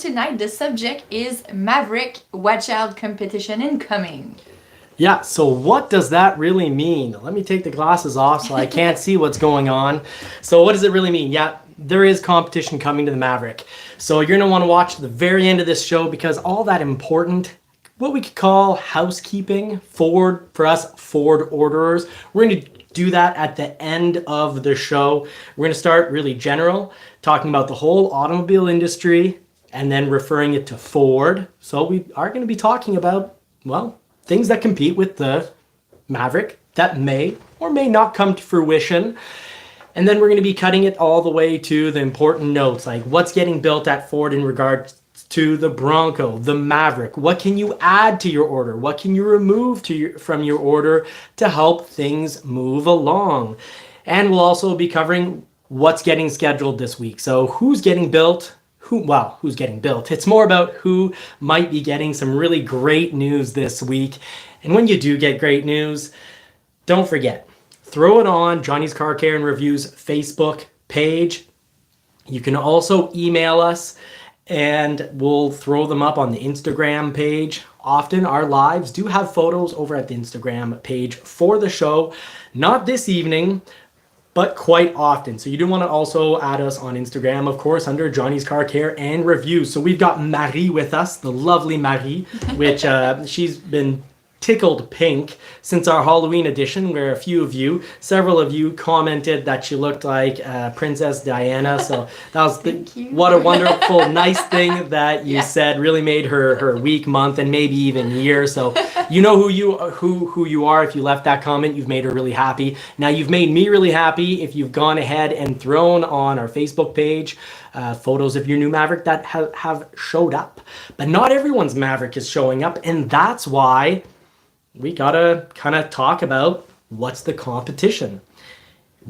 tonight, the subject is Maverick Watch Out competition incoming. Yeah, so what does that really mean? Let me take the glasses off so I can't see what's going on. So what does it really mean? Yeah, there is competition coming to the Maverick. So you're gonna wanna watch the very end of this show because all that important, what we could call housekeeping, for us, Ford Orders, we're gonna do that at the end of the show. We're gonna start really general, talking about the whole automobile industry, and then referring it to Ford. So we are gonna be talking about, well, things that compete with the Maverick that may or may not come to fruition. And then we're going to be cutting it all the way to the important notes, like what's getting built at Ford in regards to the Bronco, the Maverick. What can you add to your order? What can you remove from your order to help things move along? And we'll also be covering what's getting scheduled this week. So who's getting built? Who's getting built? It's more about who might be getting some really great news this week. And when you do get great news, don't forget, throw it on Johnny's Car Care and Reviews Facebook page. You can also email us and we'll throw them up on the Instagram page. Often our lives do have photos over at the Instagram page for the show. Not this evening, but quite often. So you do want to also add us on Instagram, of course, under Johnny's Car Care and Reviews. So we've got Marie with us, the lovely Marie, which she's been tickled pink since our Halloween edition, where several of you commented that she looked like Princess Diana. So that was what a wonderful, nice thing that you said. Really made her week, month, and maybe even year. So you know who you are. If you left that comment, you've made her really happy. Now you've made me really happy if you've gone ahead and thrown on our Facebook page photos of your new Maverick that have showed up. But not everyone's Maverick is showing up, and that's why we gotta kind of talk about what's the competition.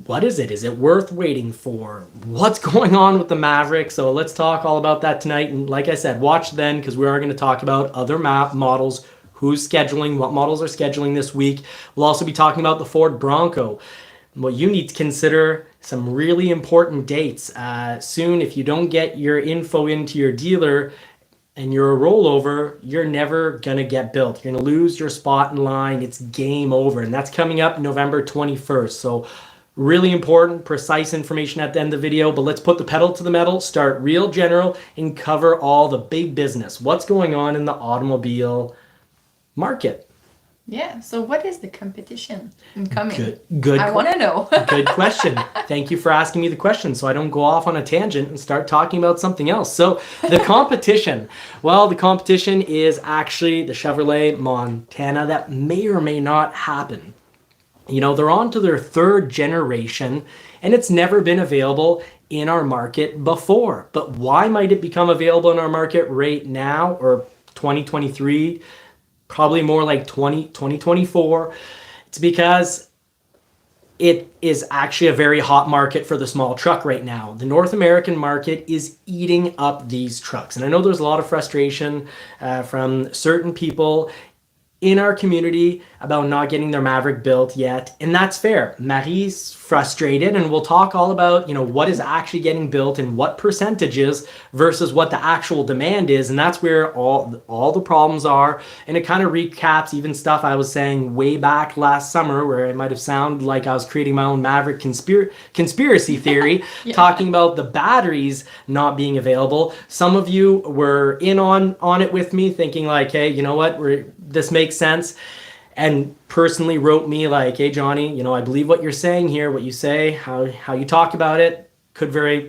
What is it? Is it worth waiting for? What's going on with the Maverick? So let's talk all about that tonight. And like I said, watch then, because we are going to talk about other models, who's scheduling, what models are scheduling this week. We'll also be talking about the Ford Bronco. What you need to consider, some really important dates. Soon, if you don't get your info into your dealer, and you're a rollover, you're never going to get built. You're going to lose your spot in line. It's game over. And that's coming up November 21st. So really important, precise information at the end of the video. But let's put the pedal to the metal, start real general, and cover all the big business. What's going on in the automobile market? Yeah, so what is the competition incoming? Good. I want to know. Good question. Thank you for asking me the question so I don't go off on a tangent and start talking about something else. So the competition. Well, the competition is actually the Chevrolet Montana. That may or may not happen. You know, they're on to their third generation and it's never been available in our market before. But why might it become available in our market right now, or 2023? Probably more like 2024. It's because it is actually a very hot market for the small truck right now. The North American market is eating up these trucks. And I know there's a lot of frustration from certain people in our community about not getting their Maverick built yet. And that's fair. Marie's frustrated, and we'll talk all about, you know, what is actually getting built and what percentages versus what the actual demand is. And that's where all the problems are. And it kind of recaps even stuff I was saying way back last summer, where it might have sounded like I was creating my own Maverick conspiracy theory, talking about the batteries not being available. Some of you were in on it with me, thinking like, hey, you know what, this makes sense. And personally wrote me like, hey, Johnny, you know, I believe what you're saying here, what you say, how you talk about it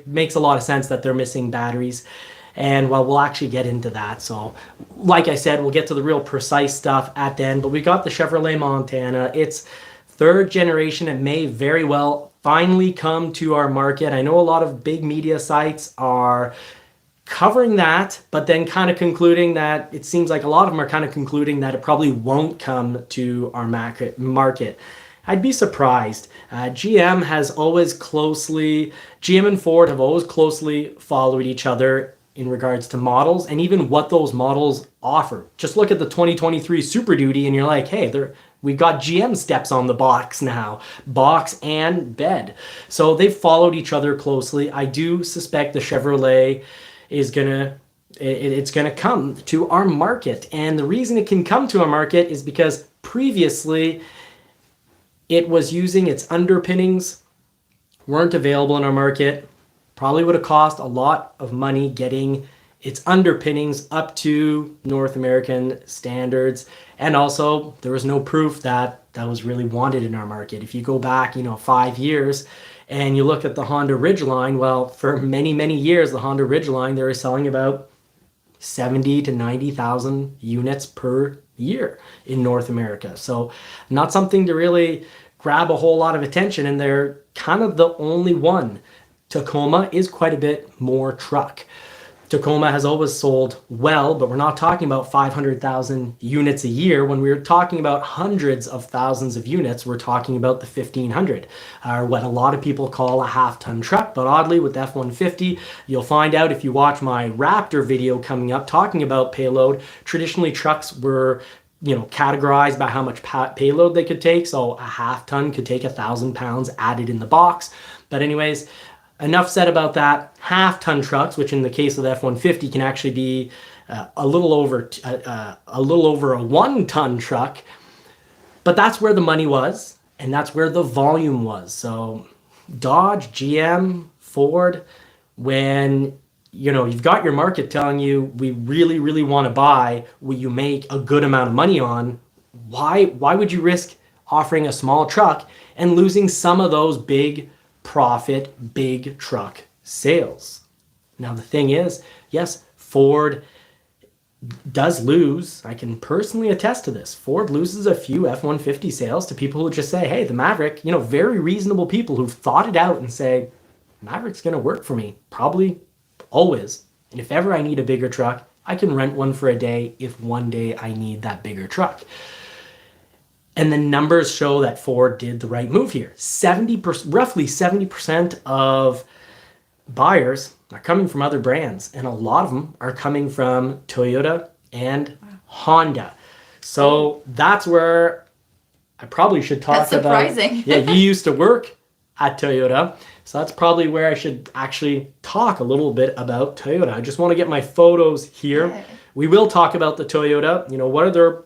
makes a lot of sense that they're missing batteries. And well, we'll actually get into that. So like I said, we'll get to the real precise stuff at the end, but we got the Chevrolet Montana. It's third generation. It may very well finally come to our market. I know a lot of big media sites are covering that, but then kind of concluding that it seems like a lot of them are kind of concluding that it probably won't come to our market. I'd be surprised. GM and Ford have always closely followed each other in regards to models and even what those models offer. Just look at the 2023 Super Duty and you're like, hey, we've got GM steps on the box now, box and bed. So they've followed each other closely. I do suspect the Chevrolet is gonna it's going to come to our market. And the reason it can come to our market is because previously it was using its underpinnings, weren't available in our market. Probably would have cost a lot of money getting its underpinnings up to North American standards. And also there was no proof that that was really wanted in our market. If you go back, 5 years and you look at the Honda Ridgeline, well, for many, many years, the Honda Ridgeline, they were selling about 70 to 90,000 units per year in North America. So not something to really grab a whole lot of attention, and they're kind of the only one. Tacoma is quite a bit more truck. Tacoma has always sold well, but we're not talking about 500,000 units a year. When we're talking about hundreds of thousands of units, we're talking about the 1500, or what a lot of people call a half-ton truck. But oddly, with F-150, you'll find out if you watch my Raptor video coming up talking about payload. Traditionally, trucks were categorized by how much payload they could take. So a half-ton could take 1,000 pounds added in the box. But anyways, enough said about that. Half-ton trucks, which in the case of the F-150 can actually be a little over a 1-ton truck. But that's where the money was, and that's where the volume was. So Dodge, GM, Ford, when you've got your market telling you we really, really want to buy what you make a good amount of money on, why would you risk offering a small truck and losing some of those big profit, big truck sales? Now, the thing is, yes, Ford does lose. I can personally attest to this. Ford loses a few F-150 sales to people who just say, hey, the Maverick, very reasonable people who've thought it out and say, Maverick's going to work for me, probably always. And if ever I need a bigger truck, I can rent one for a day if one day I need that bigger truck. And the numbers show that Ford did the right move here. Roughly 70% of buyers are coming from other brands, and a lot of them are coming from Toyota and Honda. So that's where I probably should talk about. That's surprising. Yeah, you used to work at Toyota, so that's probably where I should actually talk a little bit about Toyota. I just want to get my photos here. Yeah. We will talk about the Toyota. What are their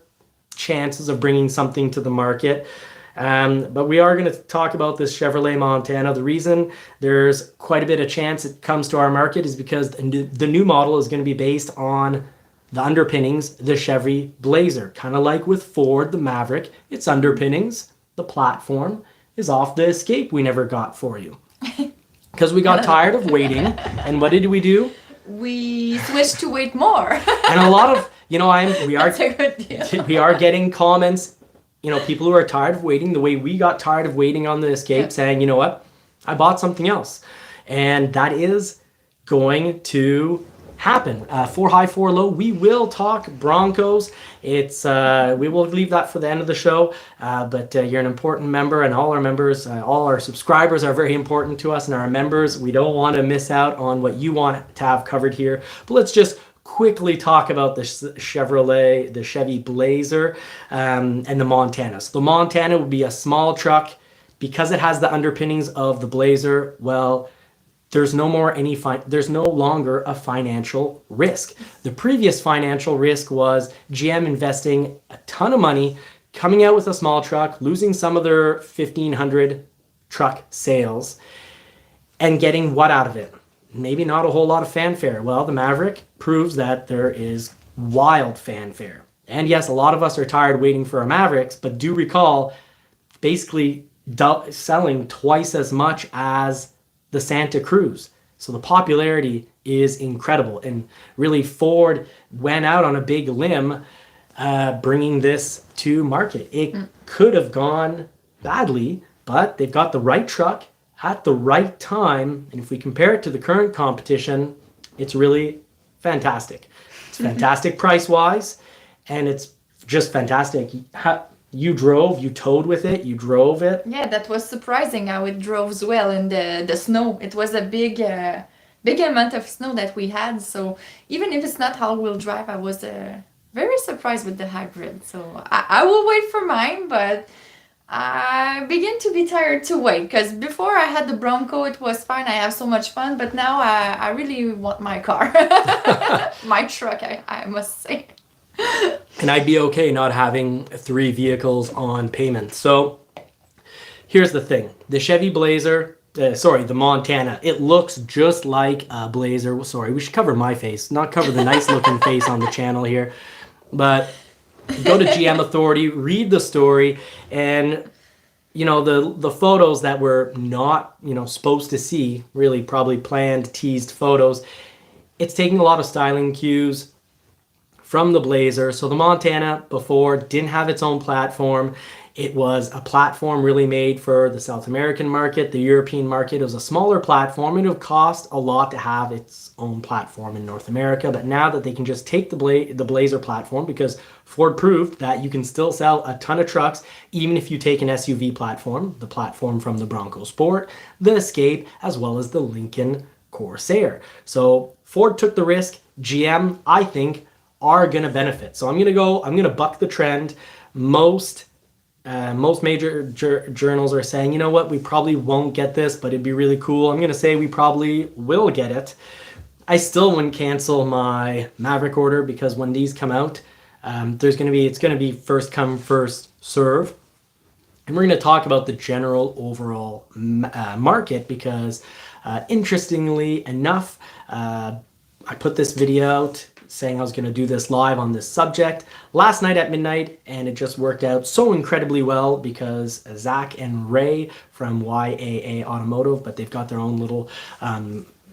chances of bringing something to the market? But we are going to talk about this Chevrolet Montana. The reason there's quite a bit of chance it comes to our market is because the new model is going to be based on the underpinnings, the Chevy Blazer. Kind of like with Ford, the Maverick, its underpinnings, the platform, is off the Escape we never got for you. Because we got tired of waiting. And what did we do? We switched to wait more. And a lot of, we are getting comments, people who are tired of waiting the way we got tired of waiting on the Escape, saying, you know what, I bought something else. And that is going to happen. 4 high, 4 low. We will talk Broncos. We will leave that for the end of the show. But you're an important member, and all our members, all our subscribers are very important to us, and our members, we don't want to miss out on what you want to have covered here. But let's just quickly talk about the Chevrolet, the Chevy Blazer, and the Montana. So the Montana would be a small truck. Because it has the underpinnings of the Blazer, well, there's no longer a financial risk. The previous financial risk was GM investing a ton of money, coming out with a small truck, losing some of their 1,500 truck sales, and getting what out of it? Maybe not a whole lot of fanfare. Well, the Maverick proves that there is wild fanfare. And yes, a lot of us are tired waiting for our Mavericks, but do recall, basically selling twice as much as the Santa Cruz. So the popularity is incredible. And really, Ford went out on a big limb bringing this to market. It could have gone badly, but they've got the right truck at the right time. And if we compare it to the current competition, it's really fantastic. It's fantastic price-wise, and it's just fantastic. You towed with it, you drove it. Yeah, that was surprising how it drove as well in the snow. It was a big amount of snow that we had. So even if it's not all-wheel drive, I was very surprised with the hybrid. So I will wait for mine, but I begin to be tired to wait because before I had the Bronco, it was fine. I have so much fun, but now I really want my car, my truck. I must say. And I'd be okay not having 3 vehicles on payment. So here's the thing: the Chevy Blazer. The Montana. It looks just like a Blazer. Sorry, we should cover my face, not cover the nice looking face on the channel here. But go to GM Authority, read the story, and the photos that we're not supposed to see, really probably planned, teased photos. It's taking a lot of styling cues from the Blazer. So the Montana before didn't have its own platform. It was a platform really made for the South American market, the European market. It was a smaller platform, and it would cost a lot to have its own platform in North America. But now that they can just take the Blazer platform, because Ford proved that you can still sell a ton of trucks, even if you take an SUV platform, the platform from the Bronco Sport, the Escape, as well as the Lincoln Corsair. So Ford took the risk. GM, I think, are going to benefit. So I'm going to buck the trend. Most major journals are saying, you know what, we probably won't get this, but it'd be really cool. I'm going to say we probably will get it. I still wouldn't cancel my Maverick order because when these come out, it's going to be first come, first serve. And we're going to talk about the general overall market because interestingly enough, I put this video out saying I was going to do this live on this subject last night at midnight, and it just worked out so incredibly well because Zach and Ray from YAA Automotive, but they've got their own little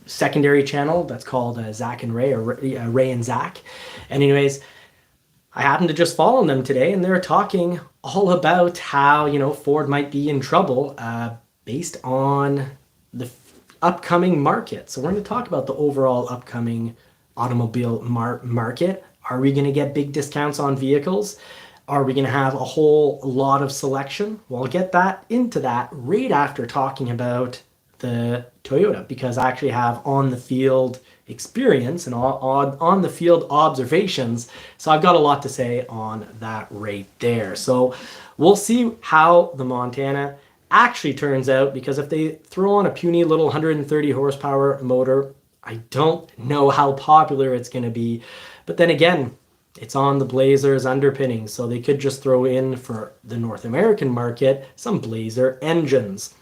secondary channel that's called Zach and Ray, or Ray and Zach. And anyways, I happened to just follow them today, and they're talking all about how Ford might be in trouble based on the upcoming market. So we're going to talk about the overall upcoming automobile market. Are we going to get big discounts on vehicles? Are we going to have a whole lot of selection? Well, I'll get into that right after talking about the Toyota, because I actually have on the field experience and on the field observations. So I've got a lot to say on that right there. So we'll see how the Montana actually turns out, because if they throw on a puny little 130 horsepower motor, I don't know how popular it's going to be. But then again, it's on the Blazer's underpinning, so they could just throw in for the North American market some Blazer engines.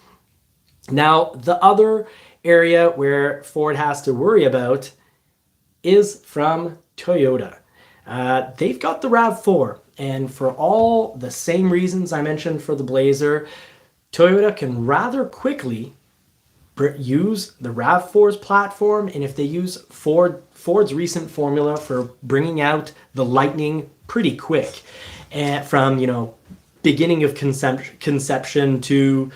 Now, the other area where Ford has to worry about is from Toyota. They've got the RAV4, and for all the same reasons I mentioned for the Blazer, Toyota can rather quickly use the RAV4's platform, and if they use Ford's recent formula for bringing out the Lightning pretty quick, and from beginning of conception to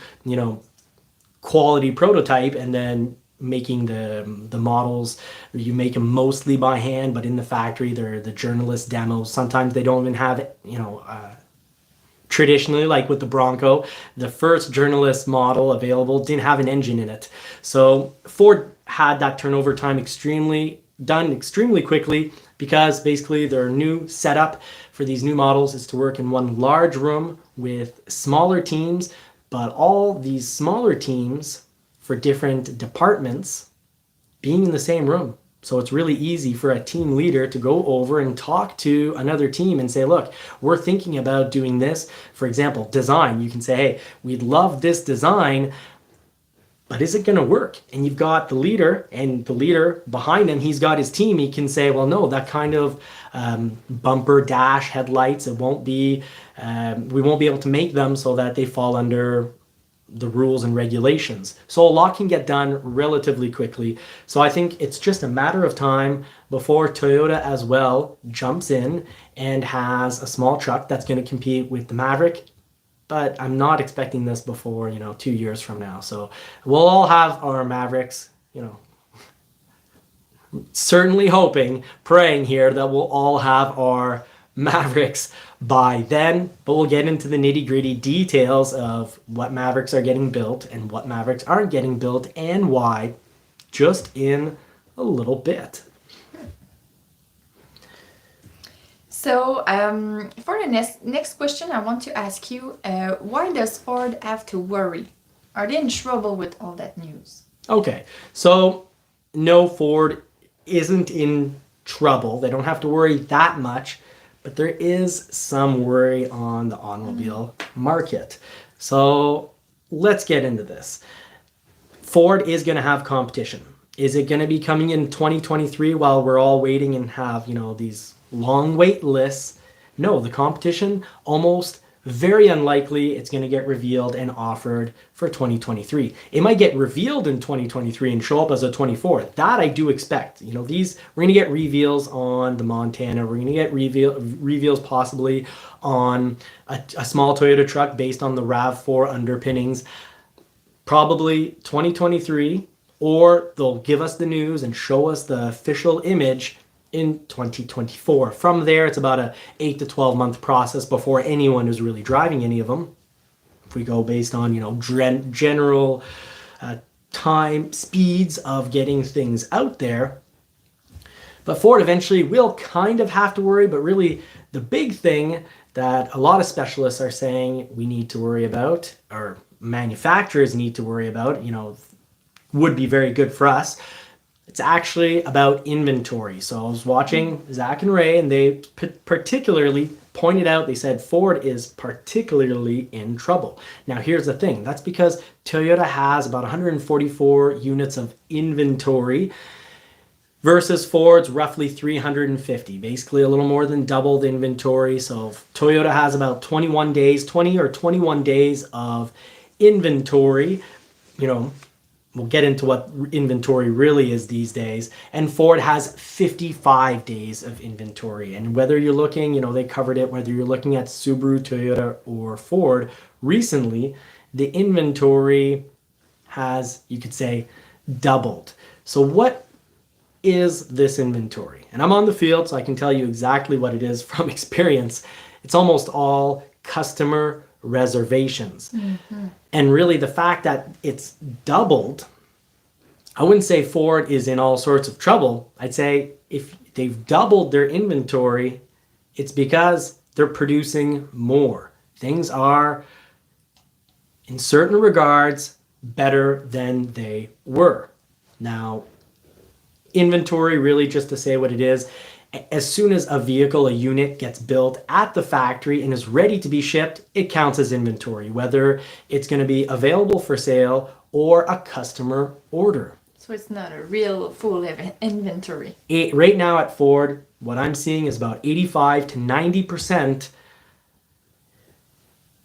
quality prototype, and then making the models, you make them mostly by hand, but in the factory they're the journalist demos. Sometimes they don't even have traditionally, like with the Bronco, the first journalist model available didn't have an engine in it. So Ford had that turnover time extremely quickly, because basically their new setup for these new models is to work in one large room with smaller teams, but all these smaller teams for different departments being in the same room. So it's really easy for a team leader to go over and talk to another team and say, look, we're thinking about doing this. For example, design. You can say, hey, we'd love this design, but is it going to work? And you've got the leader, and the leader behind him, he's got his team. He can say, well, no, that kind of bumper, dash, headlights, we won't be able to make them so that they fall under the rules and regulations. So a lot can get done relatively quickly. So I think it's just a matter of time before Toyota as well jumps in and has a small truck that's going to compete with the Maverick. But I'm not expecting this before 2 years from now. So we'll all have our Mavericks, certainly hoping, praying here that we'll all have our Mavericks by then, but we'll get into the nitty-gritty details of what Mavericks are getting built and what Mavericks aren't getting built and why just in a little bit. So for the next question, I want to ask you, why does Ford have to worry? Are they in trouble with all that news? Okay, so no, Ford isn't in trouble. They don't have to worry that much, but there is some worry on the automobile market. So let's get into this. Ford is going to have competition. Is it going to be coming in 2023 while we're all waiting and have, these long wait lists? No, the competition almost very unlikely it's going to get revealed and offered for 2023. It might get revealed in 2023 and show up as a 24. That I do expect. We're going to get reveals on the Montana. We're going to get reveals possibly on a small Toyota truck based on the RAV4 underpinnings. Probably 2023, or they'll give us the news and show us the official image in 2024. From there, it's about a 8 to 12 month process before anyone is really driving any of them. If we go based on, general time speeds of getting things out there. But Ford eventually will kind of have to worry, but really the big thing that a lot of specialists are saying we need to worry about, or manufacturers need to worry about, would be very good for us. It's actually about inventory. So I was watching Zach and Ray, and they particularly pointed out, they said Ford is particularly in trouble. Now, here's the thing. That's because Toyota has about 144 units of inventory versus Ford's roughly 350, basically a little more than double the inventory. So Toyota has about 20 or 21 days of inventory. We'll get into what inventory really is these days. And Ford has 55 days of inventory. And whether you're looking, they covered it, whether you're looking at Subaru, Toyota, or Ford, recently, the inventory has, you could say, doubled. So what is this inventory? And I'm on the field, so I can tell you exactly what it is from experience. It's almost all customer reservations. Mm-hmm. And really the fact that it's doubled, I wouldn't say Ford is in all sorts of trouble. I'd say if they've doubled their inventory, it's because they're producing more. Things are, in certain regards, better than they were. Now, inventory, really just to say what it is, as soon as a vehicle, a unit gets built at the factory and is ready to be shipped, it counts as inventory, whether it's going to be available for sale or a customer order. So it's not a real full inventory. Right now at Ford, what I'm seeing is about 85 to 90%,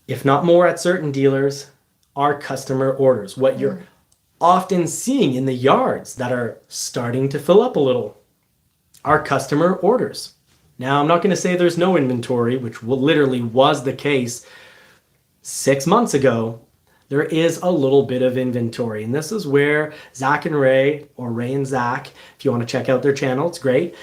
if not more at certain dealers, are customer orders. What you're often seeing in the yards that are starting to fill up a little are customer orders. Now, I'm not going to say there's no inventory, which literally was the case 6 months ago. There is a little bit of inventory. And this is where Zach and Ray, or Ray and Zach, if you want to check out their channel, it's great.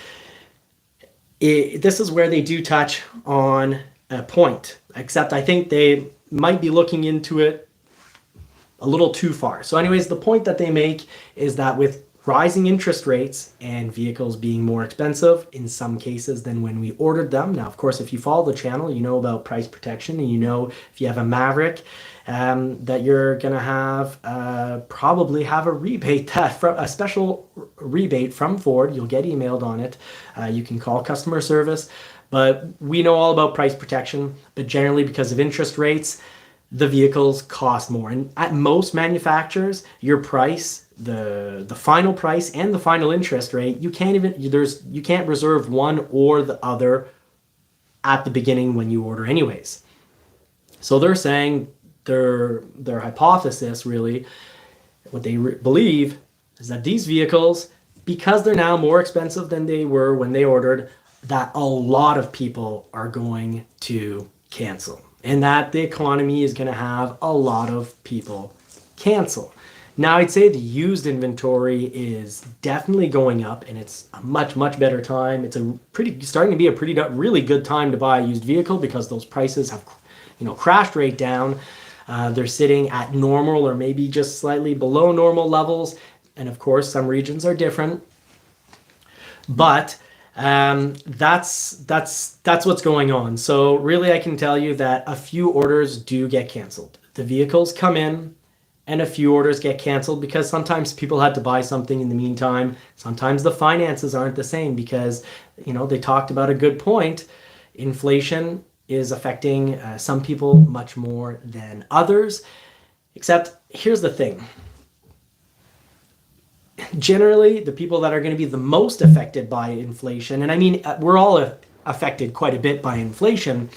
This is where they do touch on a point, except I think they might be looking into it a little too far. So anyways, the point that they make is that with rising interest rates and vehicles being more expensive in some cases than when we ordered them. Now, of course, if you follow the channel, you know about price protection, and you know if you have a Maverick, that you're going to have probably have a rebate, a special rebate from Ford. You'll get emailed on it. You can call customer service, but we know all about price protection. But generally, because of interest rates, the vehicles cost more. And at most manufacturers, your price, the final price and the final interest rate, you can't reserve one or the other at the beginning when you order anyways. So they're saying their hypothesis, really, what they believe is that these vehicles, because they're now more expensive than they were when they ordered, that a lot of people are going to cancel. And that the economy is going to have a lot of people cancel. Now, I'd say the used inventory is definitely going up, and it's a much, much better time. It's starting to be a really good time to buy a used vehicle because those prices have, crashed right down. They're sitting at normal or maybe just slightly below normal levels. And of course, some regions are different. But That's what's going on. So really, I can tell you that a few orders do get canceled. The vehicles come in, and a few orders get canceled because sometimes people had to buy something in the meantime. Sometimes the finances aren't the same because, they talked about a good point. Inflation is affecting some people much more than others. Except here's the thing. Generally, the people that are going to be the most affected by inflation, and I mean, we're all affected quite a bit by inflation,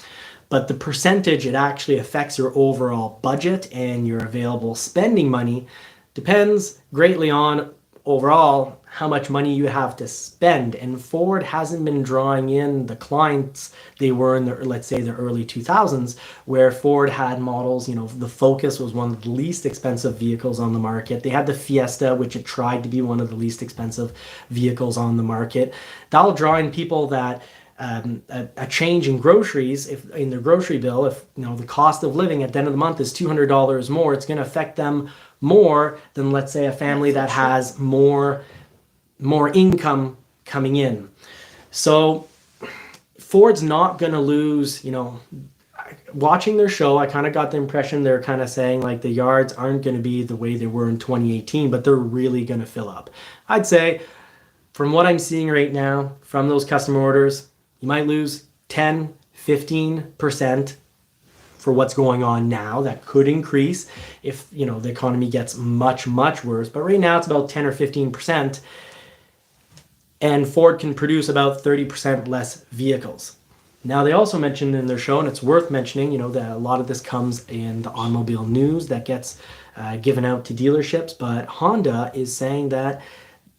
but the percentage it actually affects your overall budget and your available spending money depends greatly on overall how much money you have to spend. And Ford hasn't been drawing in the clients they were in let's say the early 2000s, where Ford had models, the Focus was one of the least expensive vehicles on the market. They had the Fiesta, which had tried to be one of the least expensive vehicles on the market. That'll draw in people that a change in groceries, if in their grocery bill, if the cost of living at the end of the month is $200 more, it's going to affect them more than, let's say, a family that has more income coming in. So Ford's not going to lose. Watching their show, I kind of got the impression they're kind of saying like the yards aren't going to be the way they were in 2018, but they're really going to fill up. I'd say from what I'm seeing right now from those customer orders, you might lose 10, 15% for what's going on now. That could increase if, the economy gets much, much worse. But right now it's about 10 or 15%. And Ford can produce about 30% less vehicles. Now, they also mentioned in their show, and it's worth mentioning, that a lot of this comes in the automobile news that gets given out to dealerships. But Honda is saying that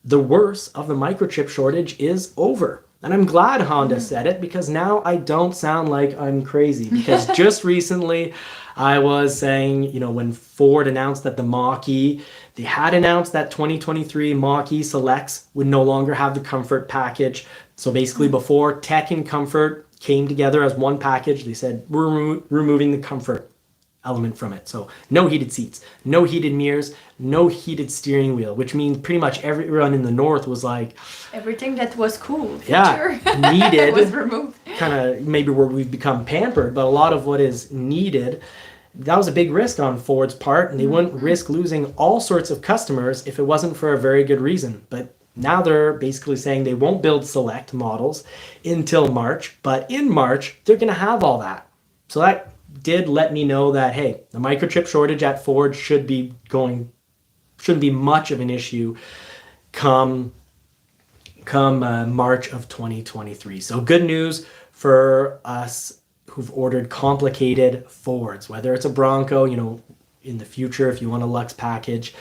the worst of the microchip shortage is over. And I'm glad Honda said it, because now I don't sound like I'm crazy. Because just recently I was saying, when Ford announced that the Mach-E, they had announced that 2023 Mach-E Selects would no longer have the comfort package. So basically before tech and comfort came together as one package, they said, we're removing the comfort element from it. So no heated seats, no heated mirrors, no heated steering wheel, which means pretty much everyone in the north was like, everything that was cool needed was removed. Kind of maybe where we've become pampered, but a lot of what is needed, that was a big risk on Ford's part, and they wouldn't risk losing all sorts of customers if it wasn't for a very good reason. But now they're basically saying they won't build select models until March, but in March they're going to have all that. So that did let me know that, hey, the microchip shortage at Ford shouldn't be much of an issue come March of 2023. So good news for us who've ordered complicated Fords, whether it's a Bronco, in the future, if you want a Luxe package,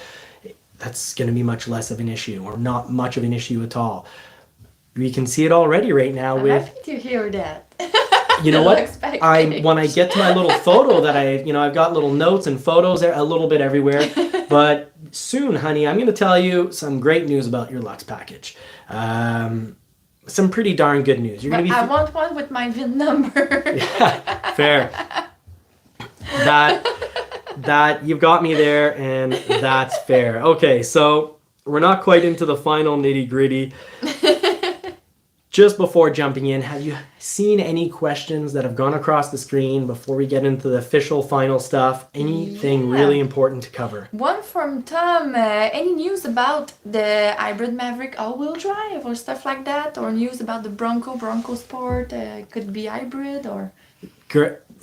that's going to be much less of an issue, or not much of an issue at all. We can see it already right now. I'm happy to hear that. You know what? When I get to my little photo that I've got little notes and photos a little bit everywhere. But soon, honey, I'm going to tell you some great news about your Luxe package. Some pretty darn good news. I want one with my VIN number. Yeah, fair. That you've got me there, and that's fair. Okay, so we're not quite into the final nitty gritty. Just before jumping in, have you seen any questions that have gone across the screen before we get into the official final stuff? Anything really important to cover? One from Tom. Any news about the hybrid Maverick all-wheel drive or stuff like that? Or news about the Bronco Sport? Could be hybrid or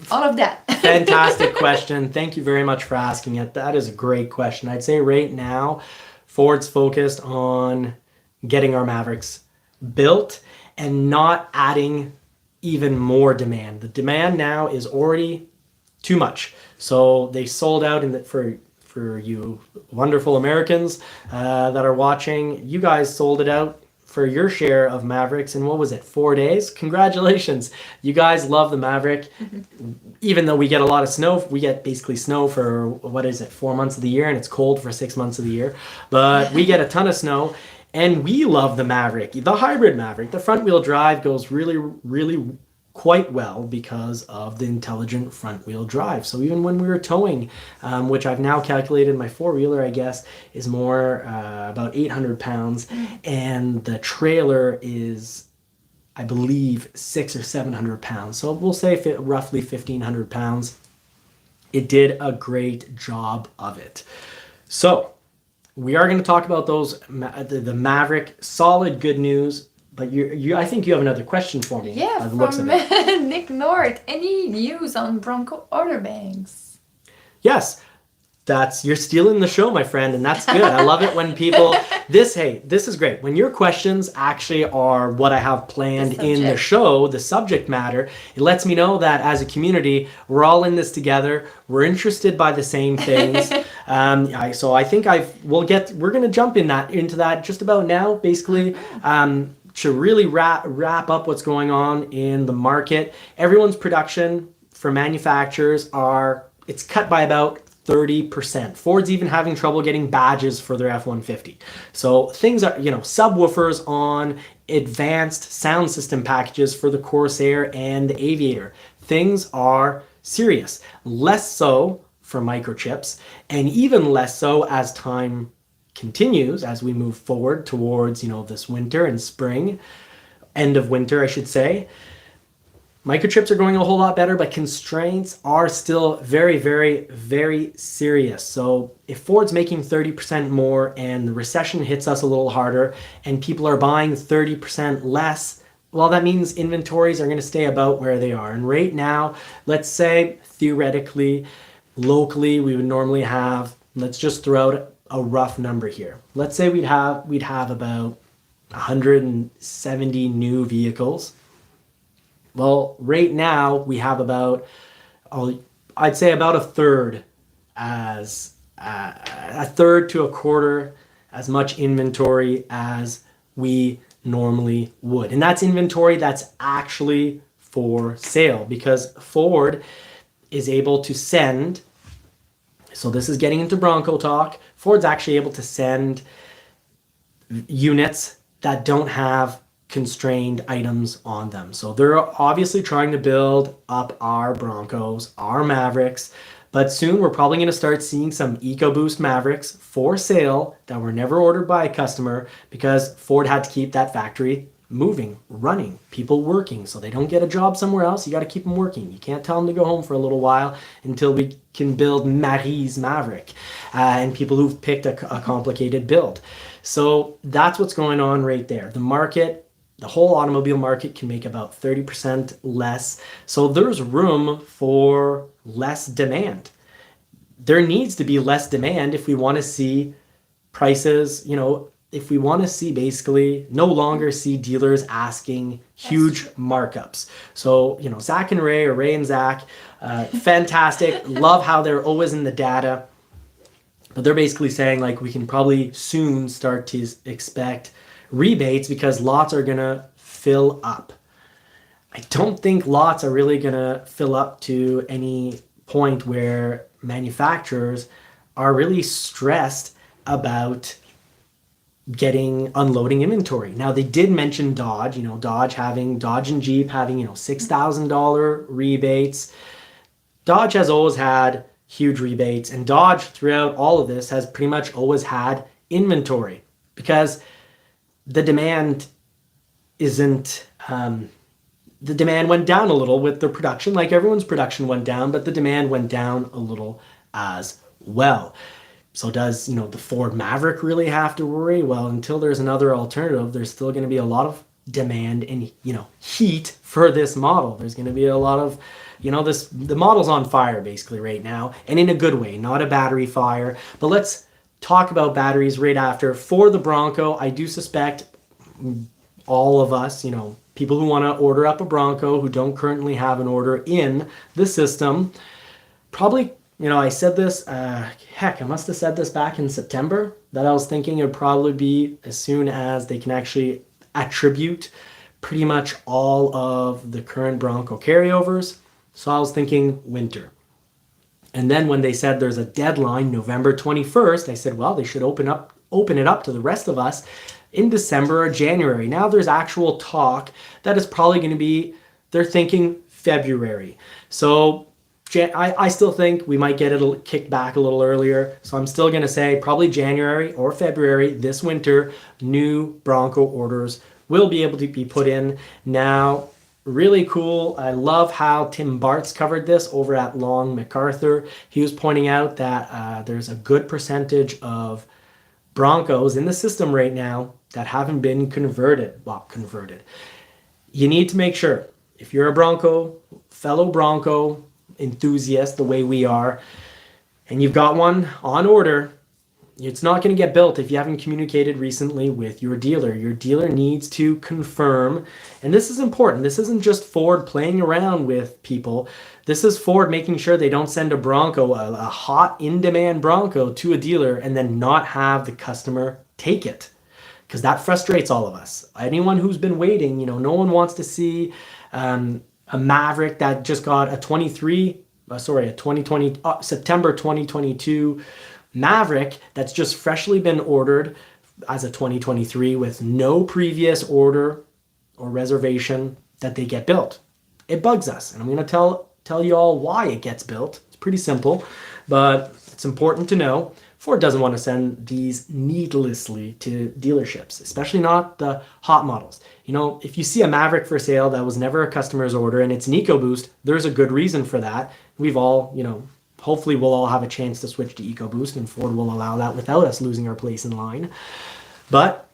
all of that. Fantastic question. Thank you very much for asking it. That is a great question. I'd say right now, Ford's focused on getting our Mavericks built and not adding even more demand. The demand now is already too much. So they sold out for you wonderful Americans that are watching. You guys sold it out for your share of Mavericks in, what was it, 4 days? Congratulations. You guys love the Maverick. Even though we get a lot of snow, we get basically snow for, 4 months of the year, and it's cold for 6 months of the year. But we get a ton of snow. And we love the Maverick, the hybrid Maverick. The front wheel drive goes really, really quite well because of the intelligent front wheel drive. So even when we were towing, which I've now calculated, my four-wheeler, I guess, is more about 800 pounds. And the trailer is I believe 600 or 700 pounds. So we'll say roughly 1,500 pounds. It did a great job of it. So we are going to talk about those, the Maverick. Solid, good news. But I think you have another question for me. Yeah, from Nick North. Any news on Bronco order banks? Yes. You're stealing the show, my friend, and that's good. I love it when people, this is great. When your questions actually are what I have planned in the show, the subject matter, it lets me know that as a community, we're all in this together. We're interested by the same things. So I think we're going to jump into that just about now, basically, to really wrap up what's going on in the market. Everyone's production for manufacturers it's cut by about 30%. Ford's even having trouble getting badges for their F-150. So things are, subwoofers on advanced sound system packages for the Corsair and the Aviator. Things are serious. Less so for microchips, and even less so as time continues, as we move forward towards, this winter and spring, end of winter, I should say. Microchips are going a whole lot better, but constraints are still very, very, very serious. So if Ford's making 30% more and the recession hits us a little harder and people are buying 30% less, well, that means inventories are going to stay about where they are. And right now, let's say theoretically, locally, we would normally have, let's just throw out a rough number here. Let's say we'd have about 170 new vehicles. Well, right now we have about, I'd say about a third to a quarter as much inventory as we normally would. And that's inventory that's actually for sale, because Ford is able to send, so this is getting into Bronco talk, Ford's actually able to send units that don't have constrained items on them. So they're obviously trying to build up our Broncos, our Mavericks, but soon we're probably going to start seeing some EcoBoost Mavericks for sale that were never ordered by a customer because Ford had to keep that factory moving, running, people working, so they don't get a job somewhere else. You got to keep them working. You can't tell them to go home for a little while until we can build Marie's Maverick and people who've picked a complicated build. So that's what's going on right there. The market, the whole automobile market can make about 30% less. So there's room for less demand. There needs to be less demand if we want to see prices, if we want to see basically no longer see dealers asking huge markups. So, Zach and Ray, or Ray and Zach, fantastic. Love how they're always in the data. But they're basically saying we can probably soon start to expect rebates because lots are going to fill up. I don't think lots are really going to fill up to any point where manufacturers are really stressed about unloading inventory. Now, they did mention Dodge, Dodge and Jeep having, $6,000 rebates. Dodge has always had huge rebates, and Dodge throughout all of this has pretty much always had inventory because the demand the demand went down a little with the production, like everyone's production went down, but the demand went down a little as well. So does, the Ford Maverick really have to worry? Well, until there's another alternative, there's still going to be a lot of demand and, heat for this model. There's going to be a lot of, the model's on fire basically right now, and in a good way, not a battery fire. But let's talk about batteries right after. For the Bronco, I do suspect all of us, people who want to order up a Bronco who don't currently have an order in the system, probably, I said this, I must have said this back in September, that I was thinking it would probably be as soon as they can actually attribute pretty much all of the current Bronco carryovers. So I was thinking winter. And then when they said there's a deadline, November 21st, I said, well, they should open it up to the rest of us in December or January. Now there's actual talk that is probably going to be, they're thinking February. So I still think we might get it kicked back a little earlier. So I'm still going to say probably January or February this winter, new Bronco orders will be able to be put in now. Really cool. I love how Tim Bartz covered this over at Long MacArthur. He was pointing out that there's a good percentage of Broncos in the system right now that haven't been converted. Well, converted. You need to make sure, if you're a Bronco, fellow Bronco enthusiast the way we are, and you've got one on order, it's not going to get built if you haven't communicated recently with your dealer. Your dealer needs to confirm, and this is important. This isn't just Ford playing around with people. This is Ford making sure they don't send a Bronco, a hot, in-demand Bronco to a dealer and then not have the customer take it, because that frustrates all of us. Anyone who's been waiting, no one wants to see a Maverick that just got a 2020, September 2022 Maverick that's just freshly been ordered as a 2023 with no previous order or reservation that they get built. It bugs us, and I'm going to tell you all why it gets built. It's pretty simple, but it's important to know. Ford doesn't want to send these needlessly to dealerships, especially not the hot models. If you see a Maverick for sale that was never a customer's order and it's an EcoBoost, there's a good reason for that. We've all, hopefully we'll all have a chance to switch to EcoBoost, and Ford will allow that without us losing our place in line. But,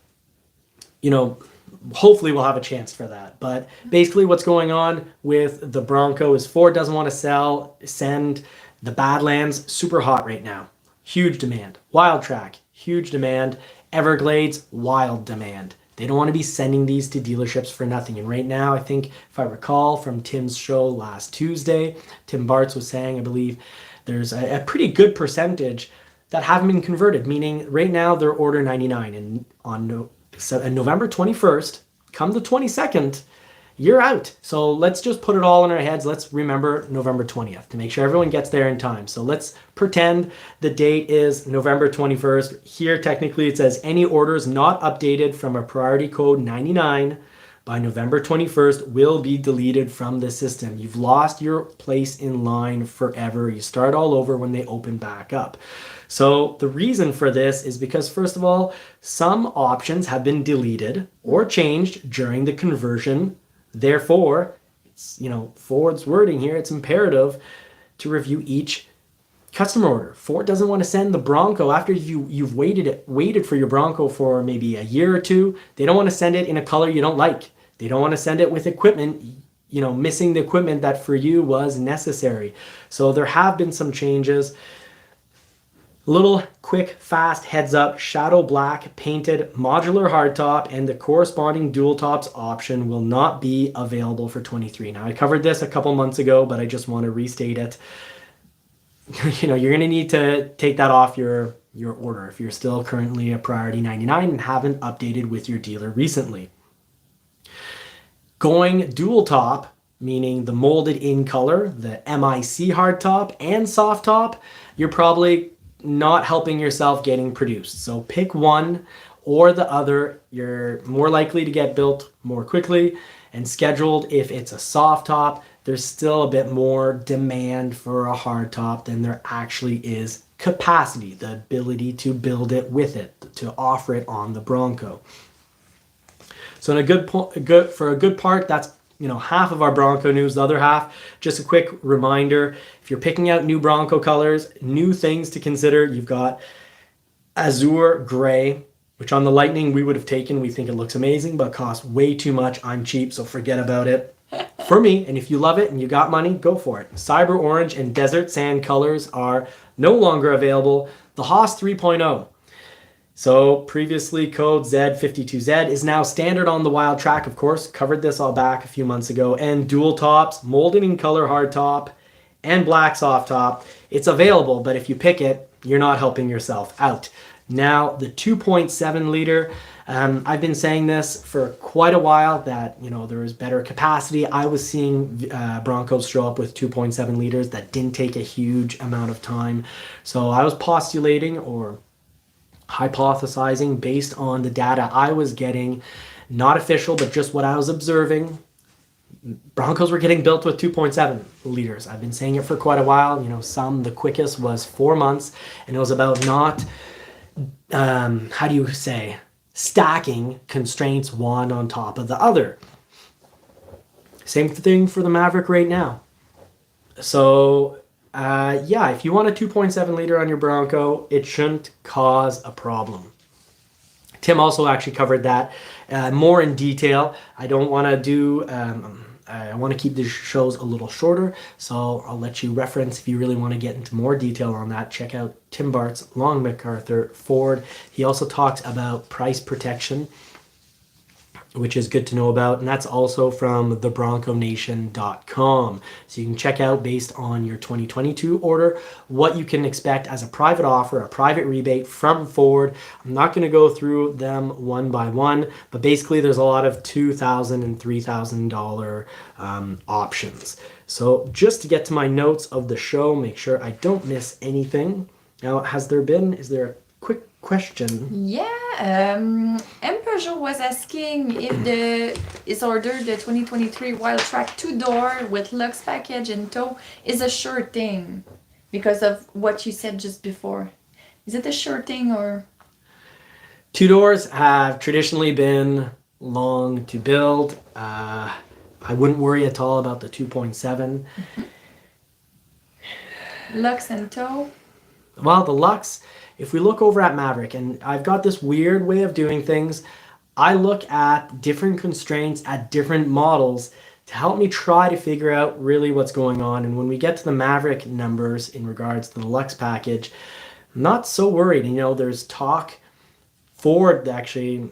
hopefully we'll have a chance for that. But basically what's going on with the Bronco is Ford doesn't want to send the Badlands, super hot right now. Huge demand. Wildtrack, huge demand. Everglades, wild demand. They don't want to be sending these to dealerships for nothing. And right now, I think, if I recall from Tim's show last Tuesday, Tim Bartz was saying, I believe, there's a pretty good percentage that haven't been converted, meaning right now they're order 99. And on November 21st, come the 22nd, you're out. So let's just put it all in our heads. Let's remember November 20th to make sure everyone gets there in time. So let's pretend the date is November 21st. Here, technically, it says any orders not updated from a priority code 99 by November 21st will be deleted from the system. You've lost your place in line forever. You start all over when they open back up. So the reason for this is because, first of all, some options have been deleted or changed during the conversion. Therefore, it's, Ford's wording here, it's imperative to review each customer order. Ford doesn't want to send the Bronco after you've waited for your Bronco for maybe a year or two. They don't want to send it in a color you don't like. They don't want to send it with equipment, missing the equipment that for you was necessary. So there have been some changes. Little quick, fast heads up, shadow black painted modular hardtop and the corresponding dual tops option will not be available for 23. Now, I covered this a couple months ago, but I just want to restate it. You're going to need to take that off your order if you're still currently a priority 99 and haven't updated with your dealer recently. Going dual top, meaning the molded in color, the MIC hardtop and soft top, you're probably not helping yourself getting produced. So pick one or the other. You're more likely to get built more quickly and scheduled. If it's a soft top, there's still a bit more demand for a hard top than there actually is capacity, the ability to build it with it, to offer it on the Bronco. So in for a good part, that's half of our Bronco news. The other half, just a quick reminder, if you're picking out new Bronco colors, new things to consider, you've got azure gray, which on the Lightning we would have taken. We think it looks amazing, but costs way too much. I'm cheap, so forget about it. For me, and if you love it and you got money, go for it. Cyber orange and desert sand colors are no longer available. The Haas 3.0. So previously code Z52Z is now standard on the Wildtrack, of course. Covered this all back a few months ago. And dual tops, molded in color hard top, and black soft top. It's available, but if you pick it, you're not helping yourself out. Now, the 2.7 liter, I've been saying this for quite a while that, there is better capacity. I was seeing Broncos show up with 2.7 liters that didn't take a huge amount of time. So I was postulating or hypothesizing based on the data I was getting, not official, but just what I was observing. Broncos were getting built with 2.7 liters. I've been saying it for quite a while. The quickest was 4 months, and it was about not, stacking constraints one on top of the other. Same thing for the Maverick right now. So yeah, if you want a 2.7 liter on your Bronco, it shouldn't cause a problem. Tim also actually covered that more in detail. I don't want to do, I want to keep these shows a little shorter, so I'll let you reference if you really want to get into more detail on that. Check out Tim Bart's Long MacArthur Ford. He also talks about price protection, which is good to know about, and that's also from thebronconation.com. So you can check out, based on your 2022 order, what you can expect as a private offer, a private rebate from Ford. I'm not going to go through them one by one, but basically there's a lot of $2,000 and $3,000 options. So just to get to my notes of the show, make sure I don't miss anything. Now, is there a quick question? Yeah, M. Peugeot was asking if his order, the 2023 Wildtrack 2-door with Luxe package and tow, is a sure thing because of what you said just before. Is it a sure thing or? 2-doors have traditionally been long to build. I wouldn't worry at all about the 2.7. Luxe and tow? Well, the Luxe, if we look over at Maverick, and I've got this weird way of doing things, I look at different constraints at different models to help me try to figure out really what's going on. And when we get to the Maverick numbers in regards to the Luxe package, I'm not so worried. You know, there's talk. Ford actually,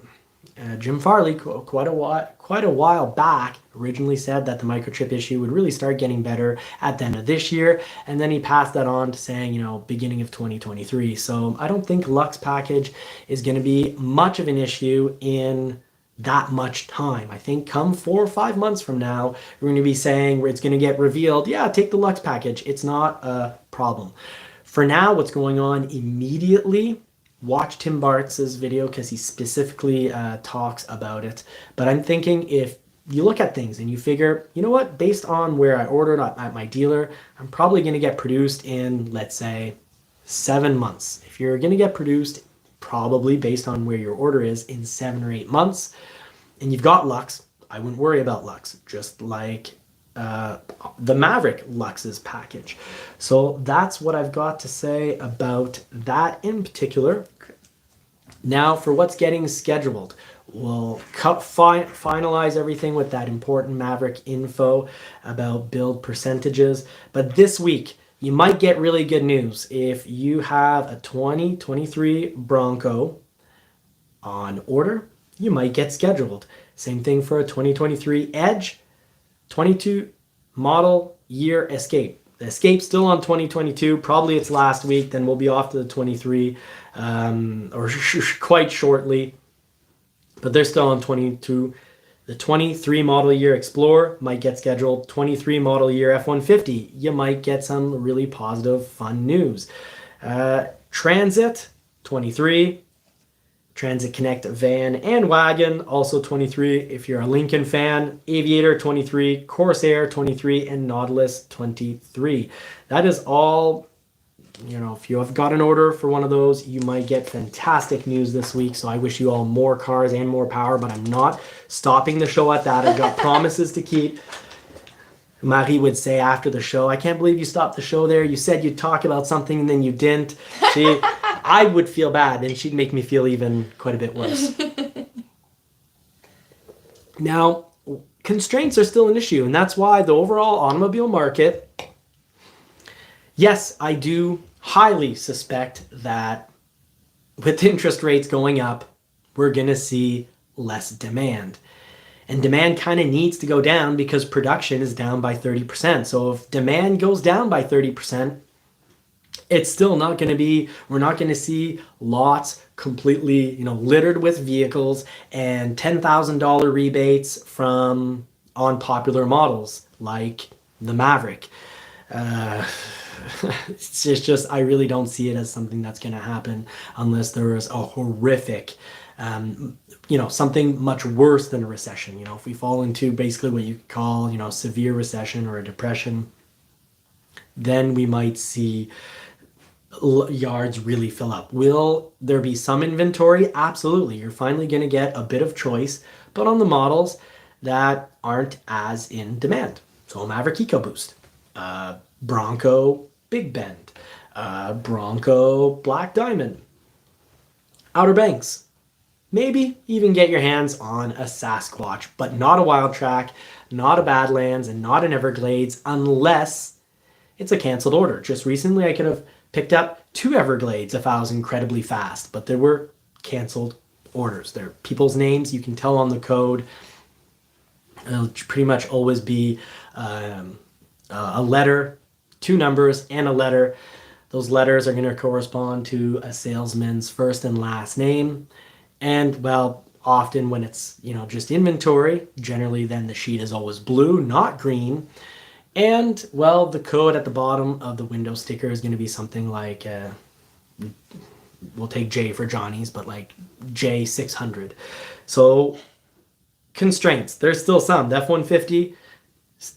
Jim Farley, quite a while back, originally said that the microchip issue would really start getting better at the end of this year, and then he passed that on to saying, you know, beginning of 2023. So I don't think Luxe package is going to be much of an issue in that much time. I think come 4 or 5 months from now, we're going to be saying it's going to get revealed, yeah, take the Luxe package. It's not a problem. For now, what's going on immediately, watch Tim Bart's video because he specifically talks about it. But I'm thinking, if you look at things and you figure, you know what, based on where I ordered at my dealer, I'm probably going to get produced in, let's say, 7 months. If you're going to get produced, probably based on where your order is, in 7 or 8 months, and you've got Luxe, I wouldn't worry about Luxe, just like the Maverick Luxe's package. So that's what I've got to say about that in particular. Now for what's getting scheduled. We'll finalize everything with that important Maverick info about build percentages. But this week, you might get really good news. If you have a 2023 Bronco on order, you might get scheduled. Same thing for a 2023 Edge, 22 model year Escape. The Escape's still on 2022. Probably it's last week. Then we'll be off to the 23 or quite shortly. But they're still on 22. The 23 model year Explorer might get scheduled. 23 model year F-150, you might get some really positive, fun news. Transit, 23. Transit Connect van and wagon, also 23 if you're a Lincoln fan. Aviator, 23. Corsair, 23. And Nautilus, 23. That is all. You know, if you have got an order for one of those, you might get fantastic news this week. So I wish you all more cars and more power, but I'm not stopping the show at that. I've got promises to keep. Marie would say after the show, I can't believe you stopped the show there. You said you'd talk about something and then you didn't. I would feel bad, and she'd make me feel even quite a bit worse. Now, constraints are still an issue, and that's why the overall automobile market, yes, I do highly suspect that with interest rates going up, we're going to see less demand. And demand kind of needs to go down because production is down by 30%. So if demand goes down by 30%, it's still not going to be, we're not going to see lots completely, littered with vehicles and $10,000 rebates from on popular models like the Maverick. It's just, I really don't see it as something that's going to happen unless there is a horrific, something much worse than a recession. If we fall into basically what you call, severe recession or a depression, then we might see yards really fill up. Will there be some inventory? Absolutely. You're finally going to get a bit of choice, but on the models that aren't as in demand. So Maverick EcoBoost, Bronco Big Bend, Bronco Black Diamond, Outer Banks. Maybe even get your hands on a Sasquatch, but not a Wildtrack, not a Badlands, and not an Everglades unless it's a canceled order. Just recently I could have picked up 2 Everglades if I was incredibly fast, but there were canceled orders. They're people's names. You can tell on the code. It'll pretty much always be a letter, 2 numbers, and a letter. Those letters are going to correspond to a salesman's first and last name. And, well, often when it's, just inventory, generally then the sheet is always blue, not green. And, well, the code at the bottom of the window sticker is going to be something like, we'll take J for Johnny's, but like J600. So constraints, there's still some. The F-150,